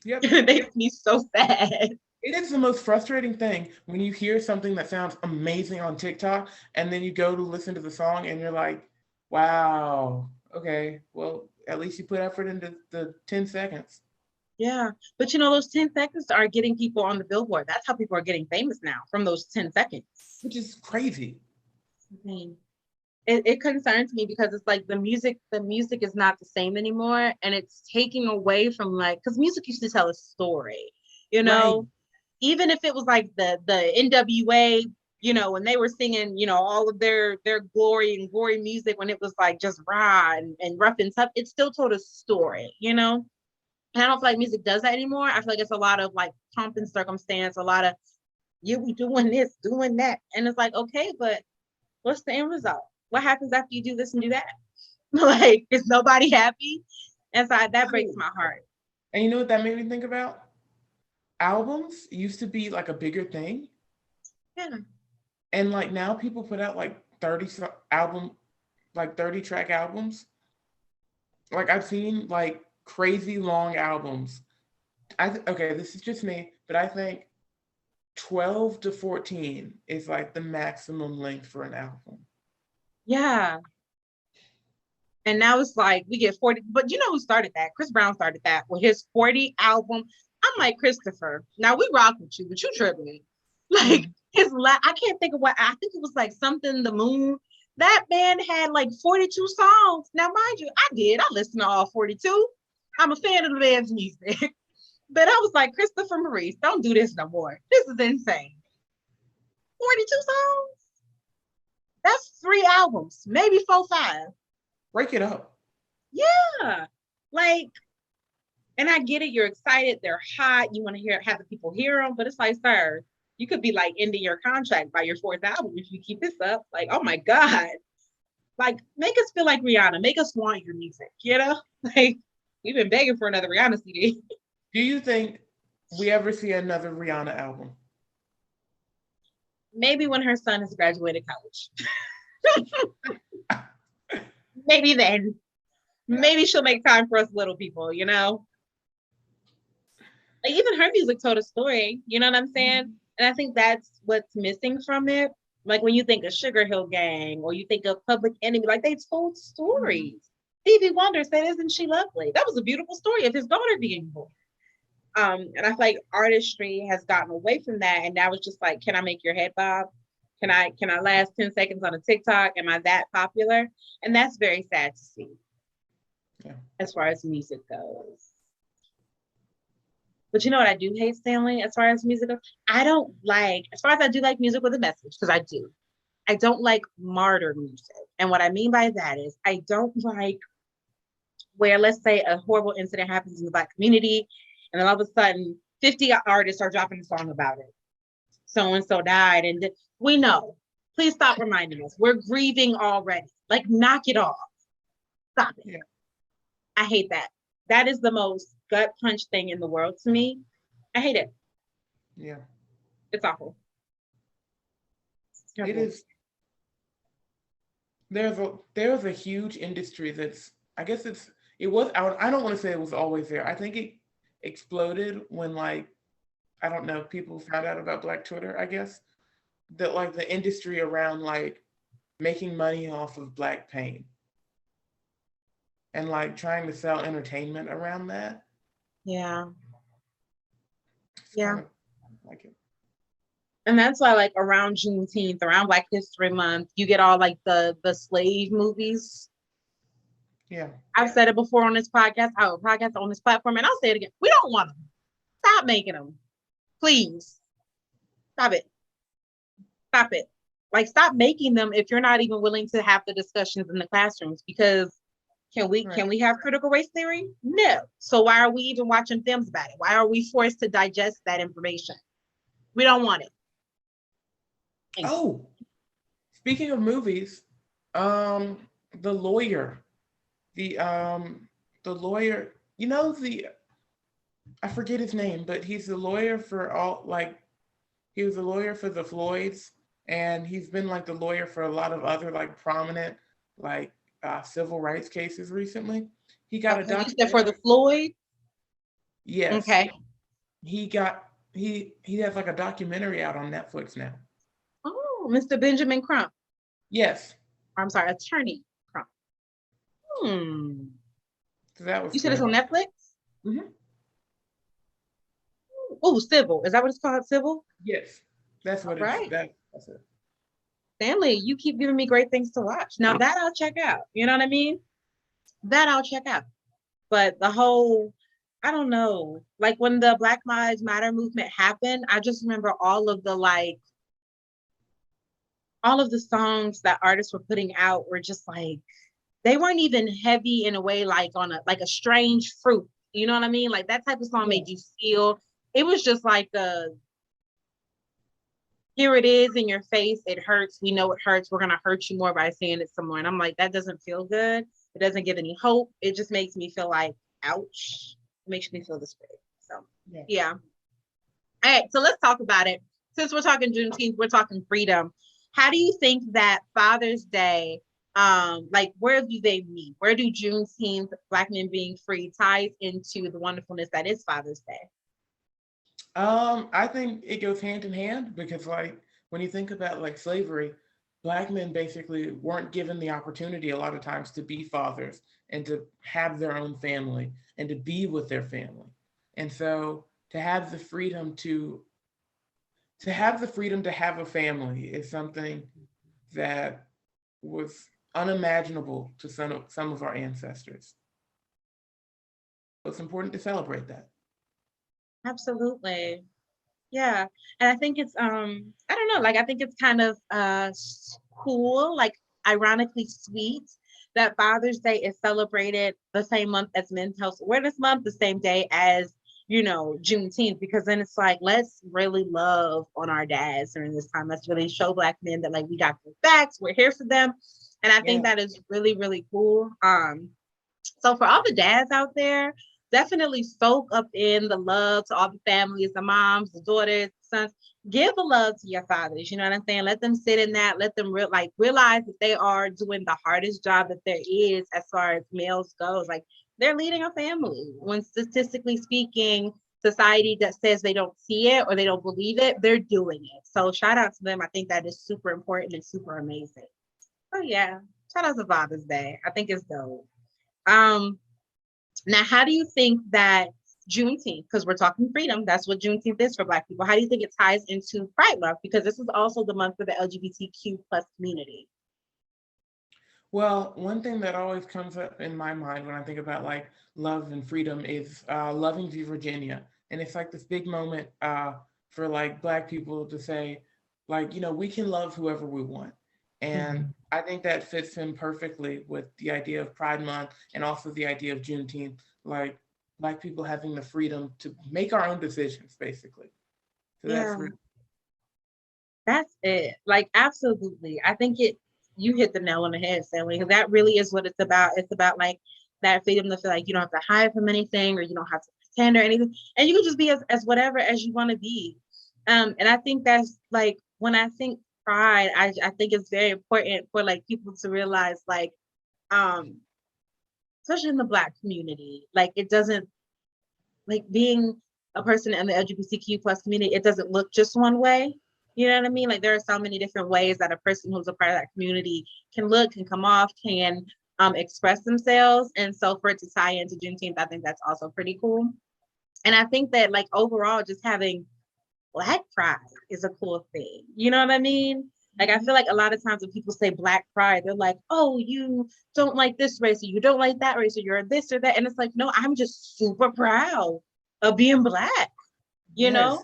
Yep. it makes me so sad. It is the most frustrating thing when you hear something that sounds amazing on TikTok and then you go to listen to the song and you're like, wow, okay, well, at least you put effort into the 10 seconds. Yeah. But those 10 seconds are getting people on the billboard. That's how people are getting famous now from those 10 seconds. Which is crazy. Mhm. it concerns me because it's like the music is not the same anymore, and it's taking away from like because music used to tell a story, you Right. know, even if it was like the NWA, when they were singing, all of their glory music when it was like just raw and rough and tough, it still told a story. And I don't feel like music does that anymore. I feel like it's a lot of like pomp and circumstance, a lot of we doing this, doing that. And it's like, okay, but what's the end result? What happens after you do this and do that? Like, is nobody happy? And so that breaks my heart. And you know what that made me think about? Albums used to be like a bigger thing. Yeah. And like now people put out like 30 track albums. Like I've seen like crazy long albums. Okay, this is just me, but I think 12 to 14 is like the maximum length for an album. Yeah. And now it's like we get 40, but you know who started that? Chris Brown started that with his 40 album. I'm like, Christopher, now we rock with you, but you tripping. Like I can't think of what, I think it was like something the moon. That band had like 42 songs. Now, mind you, I listened to all 42. I'm a fan of the band's music. But I was like, Christopher Maurice, don't do this no more. This is insane. 42 songs? That's 3 albums, maybe 4, 5. Break it up. Yeah. Like, and I get it. You're excited. They're hot. You want to have the people hear them. But it's like, sir, you could be like ending your contract by your 4th album if you keep this up. Like, oh my God. Like, make us feel like Rihanna. Make us want your music, Like, we've been begging for another Rihanna CD. Do you think we ever see another Rihanna album? Maybe when her son has graduated college. Maybe then. Maybe she'll make time for us little people, Like even her music told a story, you know what I'm saying? And I think that's what's missing from it. Like when you think of Sugar Hill Gang or you think of Public Enemy, like they told stories. Stevie Wonder said, "Isn't she lovely?" That was a beautiful story of his daughter being born. And I feel like artistry has gotten away from that, and now it's just like, can I make your head bob? Can I last 10 seconds on a TikTok? Am I that popular? And that's very sad to see. Yeah. As far as music goes. But you know what I do hate, Stanley, as far as music goes? As far as I do like music with a message, because I do, I don't like martyr music. And what I mean by that is I don't like where, let's say, a horrible incident happens in the Black community, and then all of a sudden 50 artists are dropping a song about it. So-and-so died, and we know. Please stop reminding us. We're grieving already. Like, knock it off. Stop it. Yeah. I hate that. That is the most gut punch thing in the world to me. I hate it. Yeah. It's awful. It is. There's a huge industry that's, I guess it was out. I don't want to say it was always there. I think it exploded when like, I don't know, people found out about Black Twitter, I guess. That like the industry around like making money off of Black pain. And like trying to sell entertainment around that. Yeah. It's Yeah. kind of like it. And that's why, like, around Juneteenth, around Black History Month, you get all like the slave movies. Yeah. I've said it before on this podcast, on this platform, and I'll say it again. We don't want them. Stop making them. Please. Stop it. Stop it. Like, stop making them if you're not even willing to have the discussions in the classrooms, because can we have critical race theory? No. So why are we even watching films about it? Why are we forced to digest that information? We don't want it. Oh, speaking of movies, the lawyer, the lawyer, I forget his name, but he's the lawyer for he was a lawyer for the Floyds, and he's been like the lawyer for a lot of other like prominent like civil rights cases recently. He got a documentary for the Floyd. Yes. Okay. He has like a documentary out on Netflix now. Oh, Mr. Benjamin Crump. Yes. I'm sorry, Attorney Crump. So that was. You said it's on Netflix? Mm-hmm. Oh, Civil. Is that what it's called? Civil? Yes. That's what right. That's it. Stanley, you keep giving me great things to watch. Now that I'll check out. You know what I mean? That I'll check out. But the whole, I don't know, like when the Black Lives Matter movement happened, I just remember all of the songs that artists were putting out were just like, they weren't even heavy in a way like on a strange fruit. You know what I mean? Like that type of song Yeah. made you feel. It was just like here it is in your face. It hurts. We know it hurts. We're gonna hurt you more by saying it some more. And I'm like, that doesn't feel good. It doesn't give any hope. It just makes me feel like, ouch. It makes me feel this way. So yeah. All right, so let's talk about it. Since we're talking Juneteenth, we're talking freedom. How do you think that Father's Day, like where do they meet? Where do Juneteenth, Black men being free, ties into the wonderfulness that is Father's Day? I think it goes hand in hand because, like, when you think about like slavery, Black men basically weren't given the opportunity a lot of times to be fathers and to have their own family and to be with their family. And so to have the freedom to have the freedom to have a family is something that was unimaginable to some of our ancestors. So it's important to celebrate that. Absolutely. Yeah. And I think it's I don't know, like I think it's kind of cool, like ironically sweet that Father's Day is celebrated the same month as Men's Health Awareness Month, the same day as, Juneteenth, because then it's like, let's really love on our dads during this time. Let's really show Black men that like we got their backs, we're here for them. And I think Yeah. that is really, really cool. So for all the dads out there, definitely soak up in the love to all the families, the moms, the daughters, the sons. Give the love to your fathers. You know what I'm saying? Let them sit in that. Let them realize that they are doing the hardest job that there is as far as males goes. Like they're leading a family. When statistically speaking, society that says they don't see it or they don't believe it, they're doing it. So shout out to them. I think that is super important and super amazing. Oh yeah, shout out to Father's Day. I think it's dope. Um, Now, how do you think that Juneteenth, because we're talking freedom, that's what Juneteenth is for Black people. How do you think it ties into Pride Month? Because this is also the month for the LGBTQ plus community. Well, one thing that always comes up in my mind when I think about like love and freedom is Loving v. Virginia. And it's like this big moment for like Black people to say, like, we can love whoever we want. And Mhm. I think that fits in perfectly with the idea of Pride Month and also the idea of Juneteenth, like Black people having the freedom to make our own decisions, basically. So that's Yeah, really, that's it. Like, absolutely. I think you hit the nail on the head, Stanley. That really is what it's about. It's about like that freedom to feel like you don't have to hide from anything or you don't have to pretend or anything. And you can just be as whatever as you want to be. And I think that's like when I think pride, I think it's very important for like people to realize like um especially in the Black community, like it doesn't like being a person in the LGBTQ plus community, it doesn't look just one way. You know what I mean? Like there are so many different ways that a person who's a part of that community can look, can come off, can express themselves. And so for it to tie into Juneteenth, I think that's also pretty cool. And I think that like overall, just having Black pride is a cool thing. You know what I mean? Like I feel like a lot of times when people say Black pride, they're like, "Oh, you don't like this race, or you don't like that race, or you're this or that," and it's like, no, I'm just super proud of being Black. You yes, know?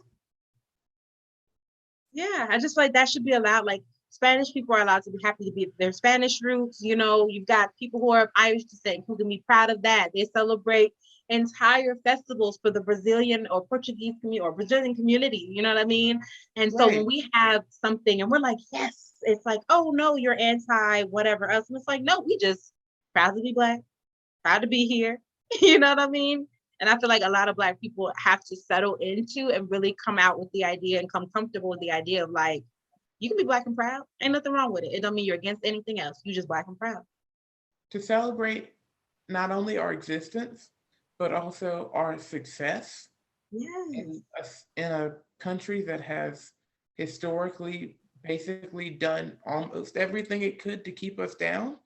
Yeah, I just feel like that should be allowed. Like Spanish people are allowed to be happy to be their Spanish roots. You've got people who are of Irish descent who can be proud of that. They celebrate entire festivals for the Brazilian or Portuguese community or Brazilian community. You know what I mean? And so when right. we have something and we're like, yes, it's like, oh no, you're anti whatever else. And it's like, no, we just proud to be Black, proud to be here. You know what I mean? And I feel like a lot of Black people have to settle into and really come out with the idea and come comfortable with the idea of like, you can be Black and proud. Ain't nothing wrong with it. It don't mean you're against anything else. You just Black and proud. To celebrate not only our existence, but also our success Yes. in a country that has historically basically done almost everything it could to keep us down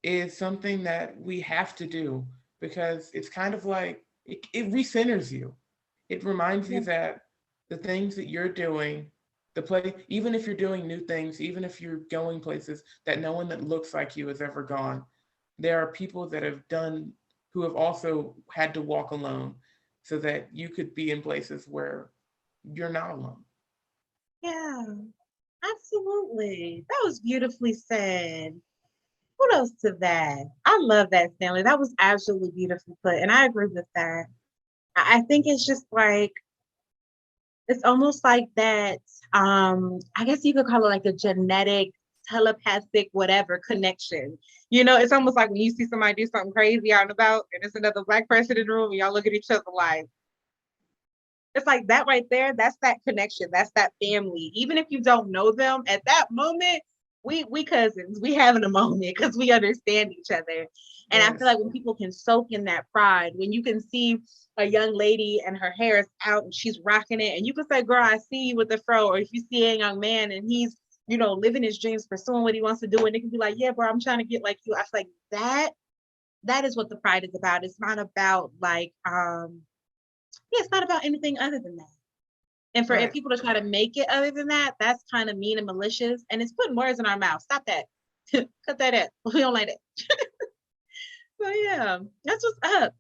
is something that we have to do because it's kind of like it recenters you. It reminds you Yeah. that the things that you're doing The play, even if you're doing new things, even if you're going places that no one that looks like you has ever gone, there are people that have done who have also had to walk alone so that you could be in places where you're not alone. Yeah, absolutely. That was beautifully said. What else to that? I love that, Stanley. That was absolutely beautifully put. And I agree with that. I think it's just like, it's almost like that. I guess you could call it like a genetic, telepathic, whatever connection. It's almost like when you see somebody do something crazy out and about, and it's another Black person in the room, and y'all look at each other like, it's like that right there. That's that connection. That's that family. Even if you don't know them at that moment, we cousins. We having a moment because we understand each other. And I feel Yes. like when people can soak in that pride, when you can see a young lady and her hair is out and she's rocking it, and you can say, "Girl, I see you with the fro," or if you see a young man and he's living his dreams, pursuing what he wants to do, and it can be like, "Yeah, bro, I'm trying to get like you." I feel like that is what the pride is about. It's not about like yeah, it's not about anything other than that. And for Right. people to try to make it other than that, that's kind of mean and malicious. And it's putting words in our mouth. Stop that. Cut that out. We don't like it. So yeah, that's what's up.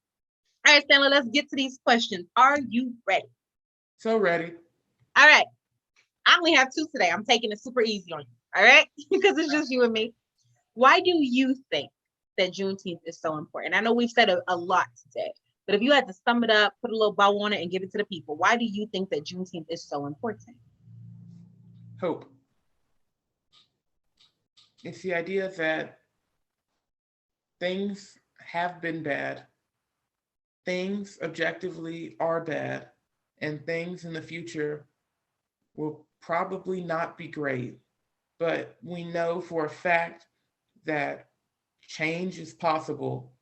All right, Stanley, let's get to these questions. Are you ready? So ready. All right. I only have two today. I'm taking it super easy on you. All right. Because it's just you and me. Why do you think that Juneteenth is so important? I know we've said a lot today, but if you had to sum it up, put a little bow on it, and give it to the people, why do you think that Juneteenth is so important? Hope. It's the idea that things have been bad, things objectively are bad, and things in the future will probably not be great. But we know for a fact that change is possible,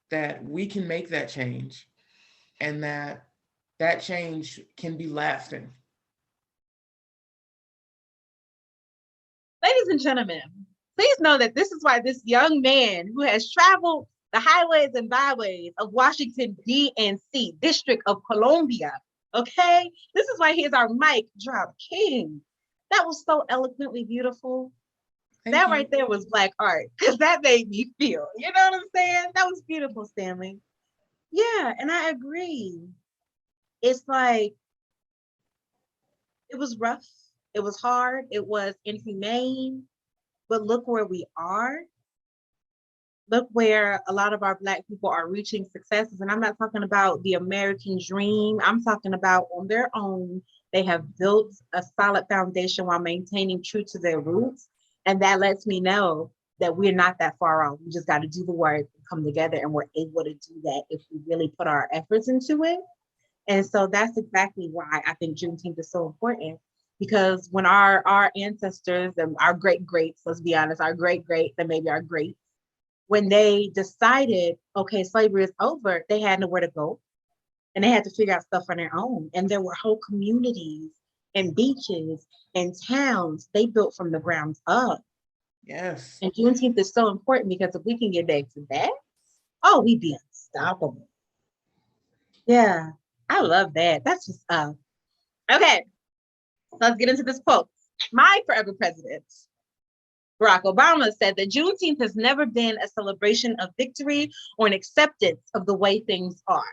that we can make that change, and that that change can be lasting. Ladies and gentlemen, please know that this is why this young man who has traveled the highways and byways of Washington, D.C., District of Columbia, okay? This is why he is our mic drop king. That was so eloquently beautiful. Thank That you. right there was Black art because that made me feel, you know what I'm saying? That was beautiful, Stanley. Yeah, and I agree. It's like, it was rough, it was hard, it was inhumane, but look where we are. Look where a lot of our Black people are reaching successes. And I'm not talking about the American dream. I'm talking about on their own, they have built a solid foundation while maintaining true to their roots. And that lets me know that we're not that far off. We just got to do the work and come together. And we're able to do that if we really put our efforts into it. And so that's exactly why I think Juneteenth is so important. Because when our ancestors and our great greats, let's be honest, our great greats and maybe our greats, when they decided, okay, slavery is over, they had nowhere to go and they had to figure out stuff on their own. And there were whole communities and beaches and towns they built from the ground up. Yes. And Juneteenth is so important because if we can get back to that, oh, we'd be unstoppable. Yeah, I love that. That's just okay. So let's get into this quote. My forever president, Barack Obama, said that Juneteenth has never been a celebration of victory or an acceptance of the way things are.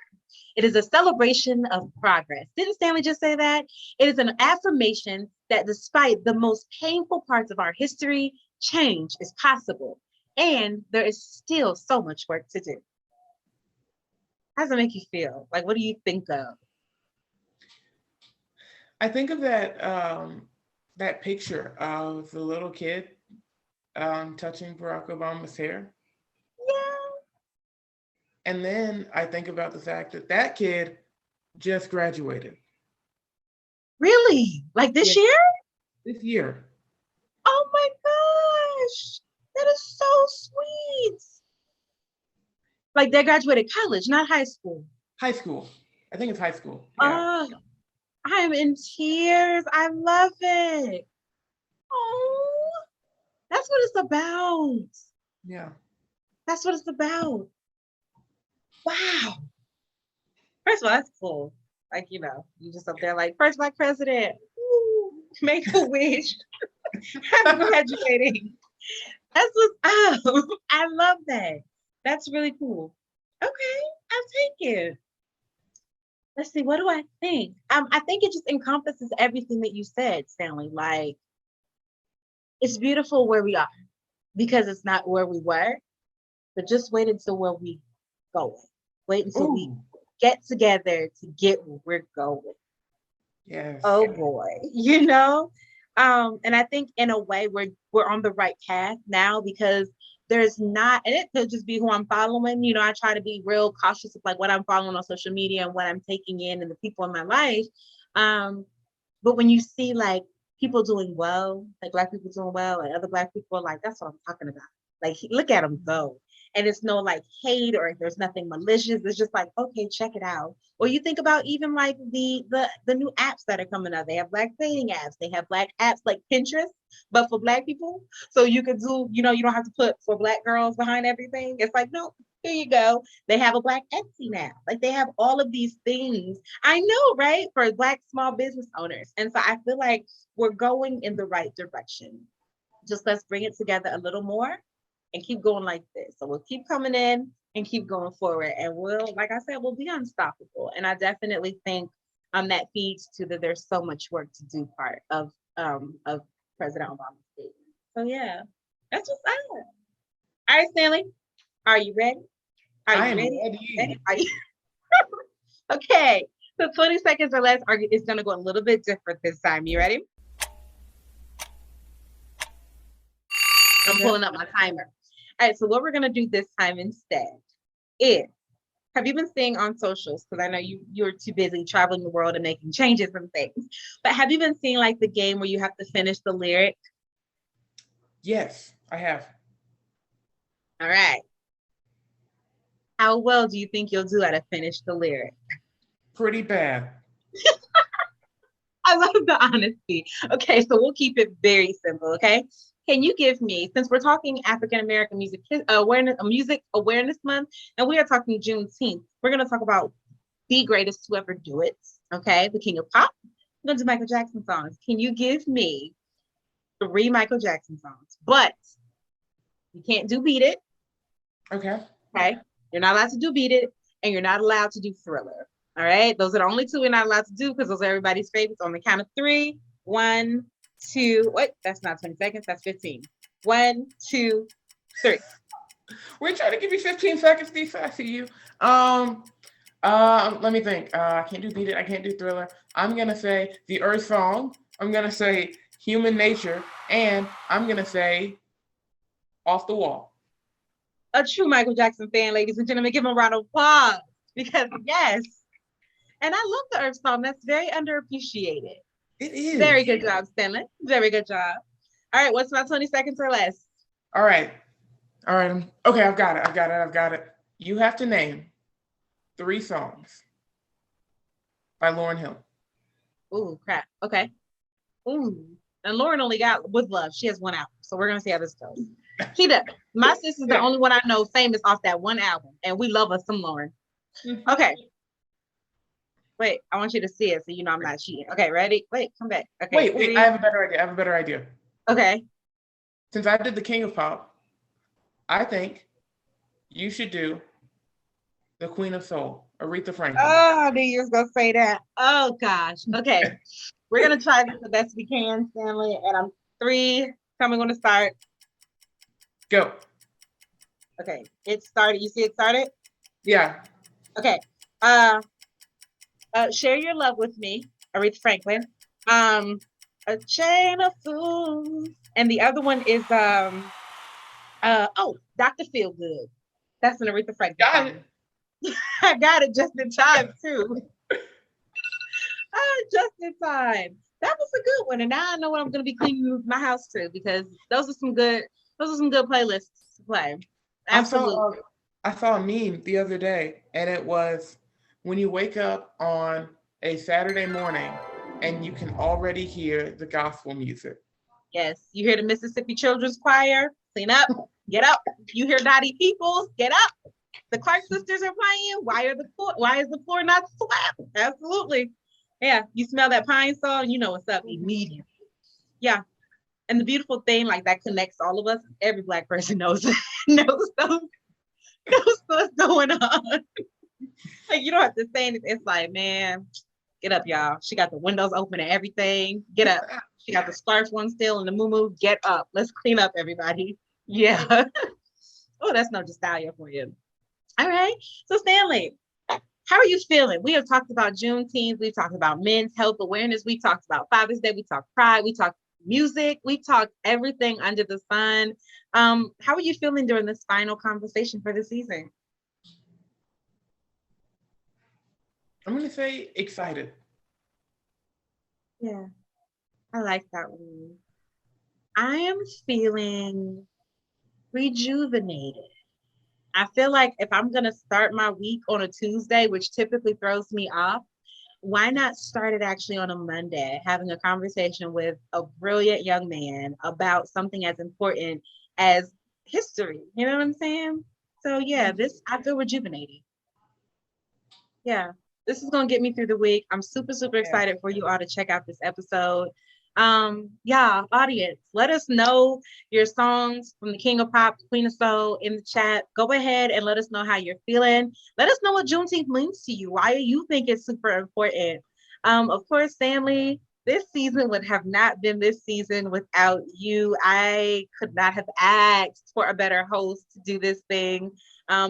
It is a celebration of progress. Didn't Stanley just say that? It is an affirmation that despite the most painful parts of our history, change is possible. And there is still so much work to do. How does it make you feel? Like, what do you think of? I think of that picture of the little kid touching Barack Obama's hair. Yeah, And then I think about the fact that that kid just graduated. really? Like this Yeah, year? this year. Oh my gosh. That is so sweet. Like they graduated college, not high school. High school. I think it's high school. Yeah. Oh, I'm in tears. I love it. Oh, that's what it's about. Yeah. That's what it's about. Wow. First of all, that's cool. Like, you just up there like, first Black president. Woo. Make a wish. I'm graduating. That's what's up. I love that. That's really cool. Okay, I'll take it. Let's see, what do I think? I think it just encompasses everything that you said, Stanley. Like, it's beautiful where we are because it's not where we were, but just wait until where we go. Wait until we get together to get where we're going. Yes. Oh boy, you know? And I think in a way we're on the right path now because there's not, and it could just be who I'm following. You know, I try to be real cautious of like what I'm following on social media and what I'm taking in and the people in my life. But when you see like people doing well, like Black people doing well, and other Black people, like that's what I'm talking about. Like look at them go. And it's no like hate or there's nothing malicious. It's just like, okay, check it out. Or you think about even like the new apps that are coming up. They have Black dating apps. They have Black apps like Pinterest, but for Black people. So you could do, you know, you don't have to put for Black girls behind everything. It's like, no, here you go. They have a Black Etsy now. Like they have all of these things. I know, right? For Black small business owners. And so I feel like we're going in the right direction. Just let's bring it together a little more and keep going like this. So we'll keep coming in and keep going forward. And we'll, like I said, we'll be unstoppable. And I definitely think that feeds to that there's so much work to do part of President Obama's statement. So yeah, that's what's up. All right, Stanley, are you ready? I am ready. Are you? Okay, so 20 seconds or less is gonna go a little bit different this time. You ready? I'm pulling up my timer. All right, so what we're gonna do this time instead is, have you been seeing on socials? Because I know you're too busy traveling the world and making changes and things. But have you been seeing like the game where you have to finish the lyric? Yes, I have. All right. How well do you think you'll do at a finish the lyric? Pretty bad. I love the honesty. Okay, so we'll keep it very simple. Okay. Can you give me, since we're talking African American Music Awareness Month, and we are talking Juneteenth, we're going to talk about the greatest to ever do it. Okay, the king of pop. I'm going to do Michael Jackson songs. Can you give me 3 Michael Jackson songs? But you can't do Beat It. Okay. Okay. You're not allowed to do Beat It, and you're not allowed to do Thriller. All right. Those are the only 2 we're not allowed to do because those are everybody's favorites. On the count of 3. 1, 2. Wait, that's not 20 seconds. That's 15. 1, 2, 3. We're trying to give you 15 seconds, D. I see you. Let me think. I can't do Beat It. I can't do Thriller. I'm gonna say The Earth Song. I'm gonna say Human Nature, and I'm gonna say Off the Wall. A true Michael Jackson fan, ladies and gentlemen, give him a round of applause because yes. And I love The Earth Song. That's very underappreciated. It is. Very good job, Stanley. Very good job. All right, what's about 20 seconds or less? All right. Okay, I've got it. You have to name 3 songs by Lauryn Hill. Ooh, crap. Okay. Ooh. And Lauryn only got With Love. She has 1 album. So we're going to see how this goes. She does. My sister's the only one I know famous off that 1 album. And we love us some Lauryn. Okay. Wait, I want you to see it so you know I'm not cheating. Okay, ready? Wait, come back. Okay. Wait, I have a better idea. Okay. Since I did the King of Pop, I think you should do the Queen of Soul, Aretha Franklin. Oh, I knew you was gonna say that. Oh gosh. Okay. We're gonna try this the best we can, Stanley. And I'm 3. I'm gonna start. Go. Okay. It started. You see it started? Yeah. Okay. Share Your Love With Me, Aretha Franklin. A Chain of Fools. And the other one is Dr. Feelgood. That's an Aretha Franklin Got song. it. I got it just in time too. Just in time. That was a good one. And now I know what I'm gonna be cleaning my house to because those are some good playlists to play. Absolutely. I saw a meme the other day, and it was when you wake up on a Saturday morning and you can already hear the gospel music. Yes, you hear the Mississippi Children's Choir, clean up, get up. You hear Dottie Peoples, get up. The Clark sisters are playing. Why is the floor not swept? Absolutely. Yeah, you smell that pine saw, you know what's up immediately. Yeah. And the beautiful thing, like that connects all of us, every Black person knows knows those, knows what's going on. Like you don't have to say anything. It's like, man, get up, y'all. She got the windows open and everything. Get up. She got the scarf one still and the moo. Get up. Let's clean up, everybody. Yeah. Oh, that's no nostalgia for you. All right. So Stanley, how are you feeling? We have talked about Juneteenth. We've talked about men's health awareness. We talked about Father's Day. We talked pride. We talked music. We talked everything under the sun. How are you feeling during this final conversation for the season? I'm going to say excited. Yeah, I like that one. I am feeling rejuvenated. I feel like if I'm going to start my week on a Tuesday, which typically throws me off, why not start it actually on a Monday, having a conversation with a brilliant young man about something as important as history? You know what I'm saying? So yeah, this I feel rejuvenated. Yeah, this is gonna get me through the week. I'm super, super Yeah. excited for you all to check out this episode. Yeah, audience, let us know your songs from the King of Pop, Queen of Soul in the chat. Go ahead and let us know how you're feeling. Let us know what Juneteenth means to you. Why you think it's super important. Of course, Stanley, this season would have not been this season without you. I could not have asked for a better host to do this thing.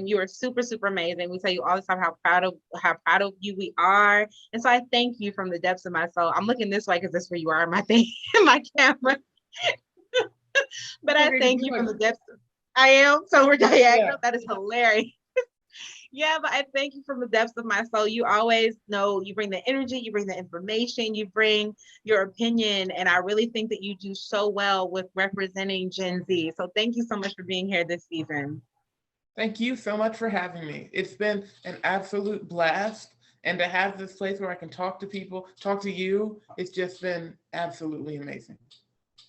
You are super, super amazing. We tell you all the time how proud of you we are. And so I thank you from the depths of my soul. I'm looking this way because that's where you are in my thing, in my camera. But I Okay, thank you from the depths. I am. So we're yeah. diagonal. That is hilarious. Yeah, but I thank you from the depths of my soul. You always know you bring the energy, you bring the information, you bring your opinion. And I really think that you do so well with representing Gen Z. So thank you so much for being here this season. Thank you so much for having me. It's been an absolute blast. And to have this place where I can talk to people, talk to you, it's just been absolutely amazing.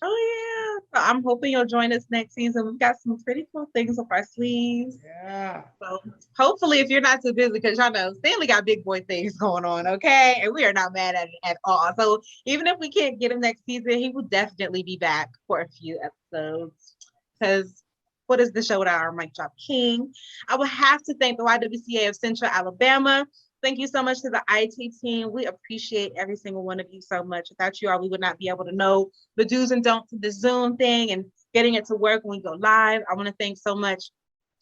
Oh yeah. So I'm hoping you'll join us next season. We've got some pretty cool things up our sleeves. Yeah. So hopefully if you're not too busy, because y'all know Stanley got big boy things going on, okay? And we are not mad at it at all. So even if we can't get him next season, he will definitely be back for a few episodes. Because what is the show without our mic drop king? I will have to thank the YWCA of Central Alabama. Thank you so much to the IT team. We appreciate every single one of you so much. Without you all, we would not be able to know the do's and don'ts of the Zoom thing and getting it to work when we go live. I want to thank so much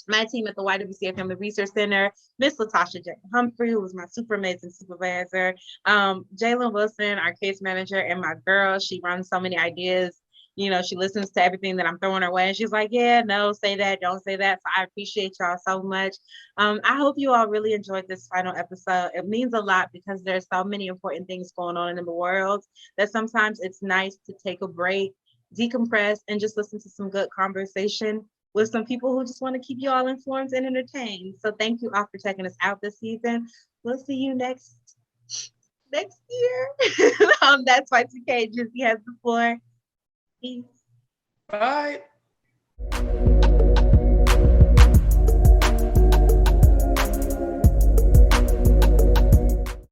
my team at the YWCA Family Research Center, Miss Latasha Jack Humphrey, who was my super amazing supervisor, Jalen Wilson, our case manager, and my girl. She runs so many ideas. You know, she listens to everything that I'm throwing her way. And she's like, yeah, no, say that, don't say that. So I appreciate y'all so much. I hope you all really enjoyed this final episode. It means a lot because there's so many important things going on in the world that sometimes it's nice to take a break, decompress, and just listen to some good conversation with some people who just want to keep you all informed and entertained. So thank you all for checking us out this season. We'll see you next year. That's why TK Jizzy has the floor. Peace. Bye.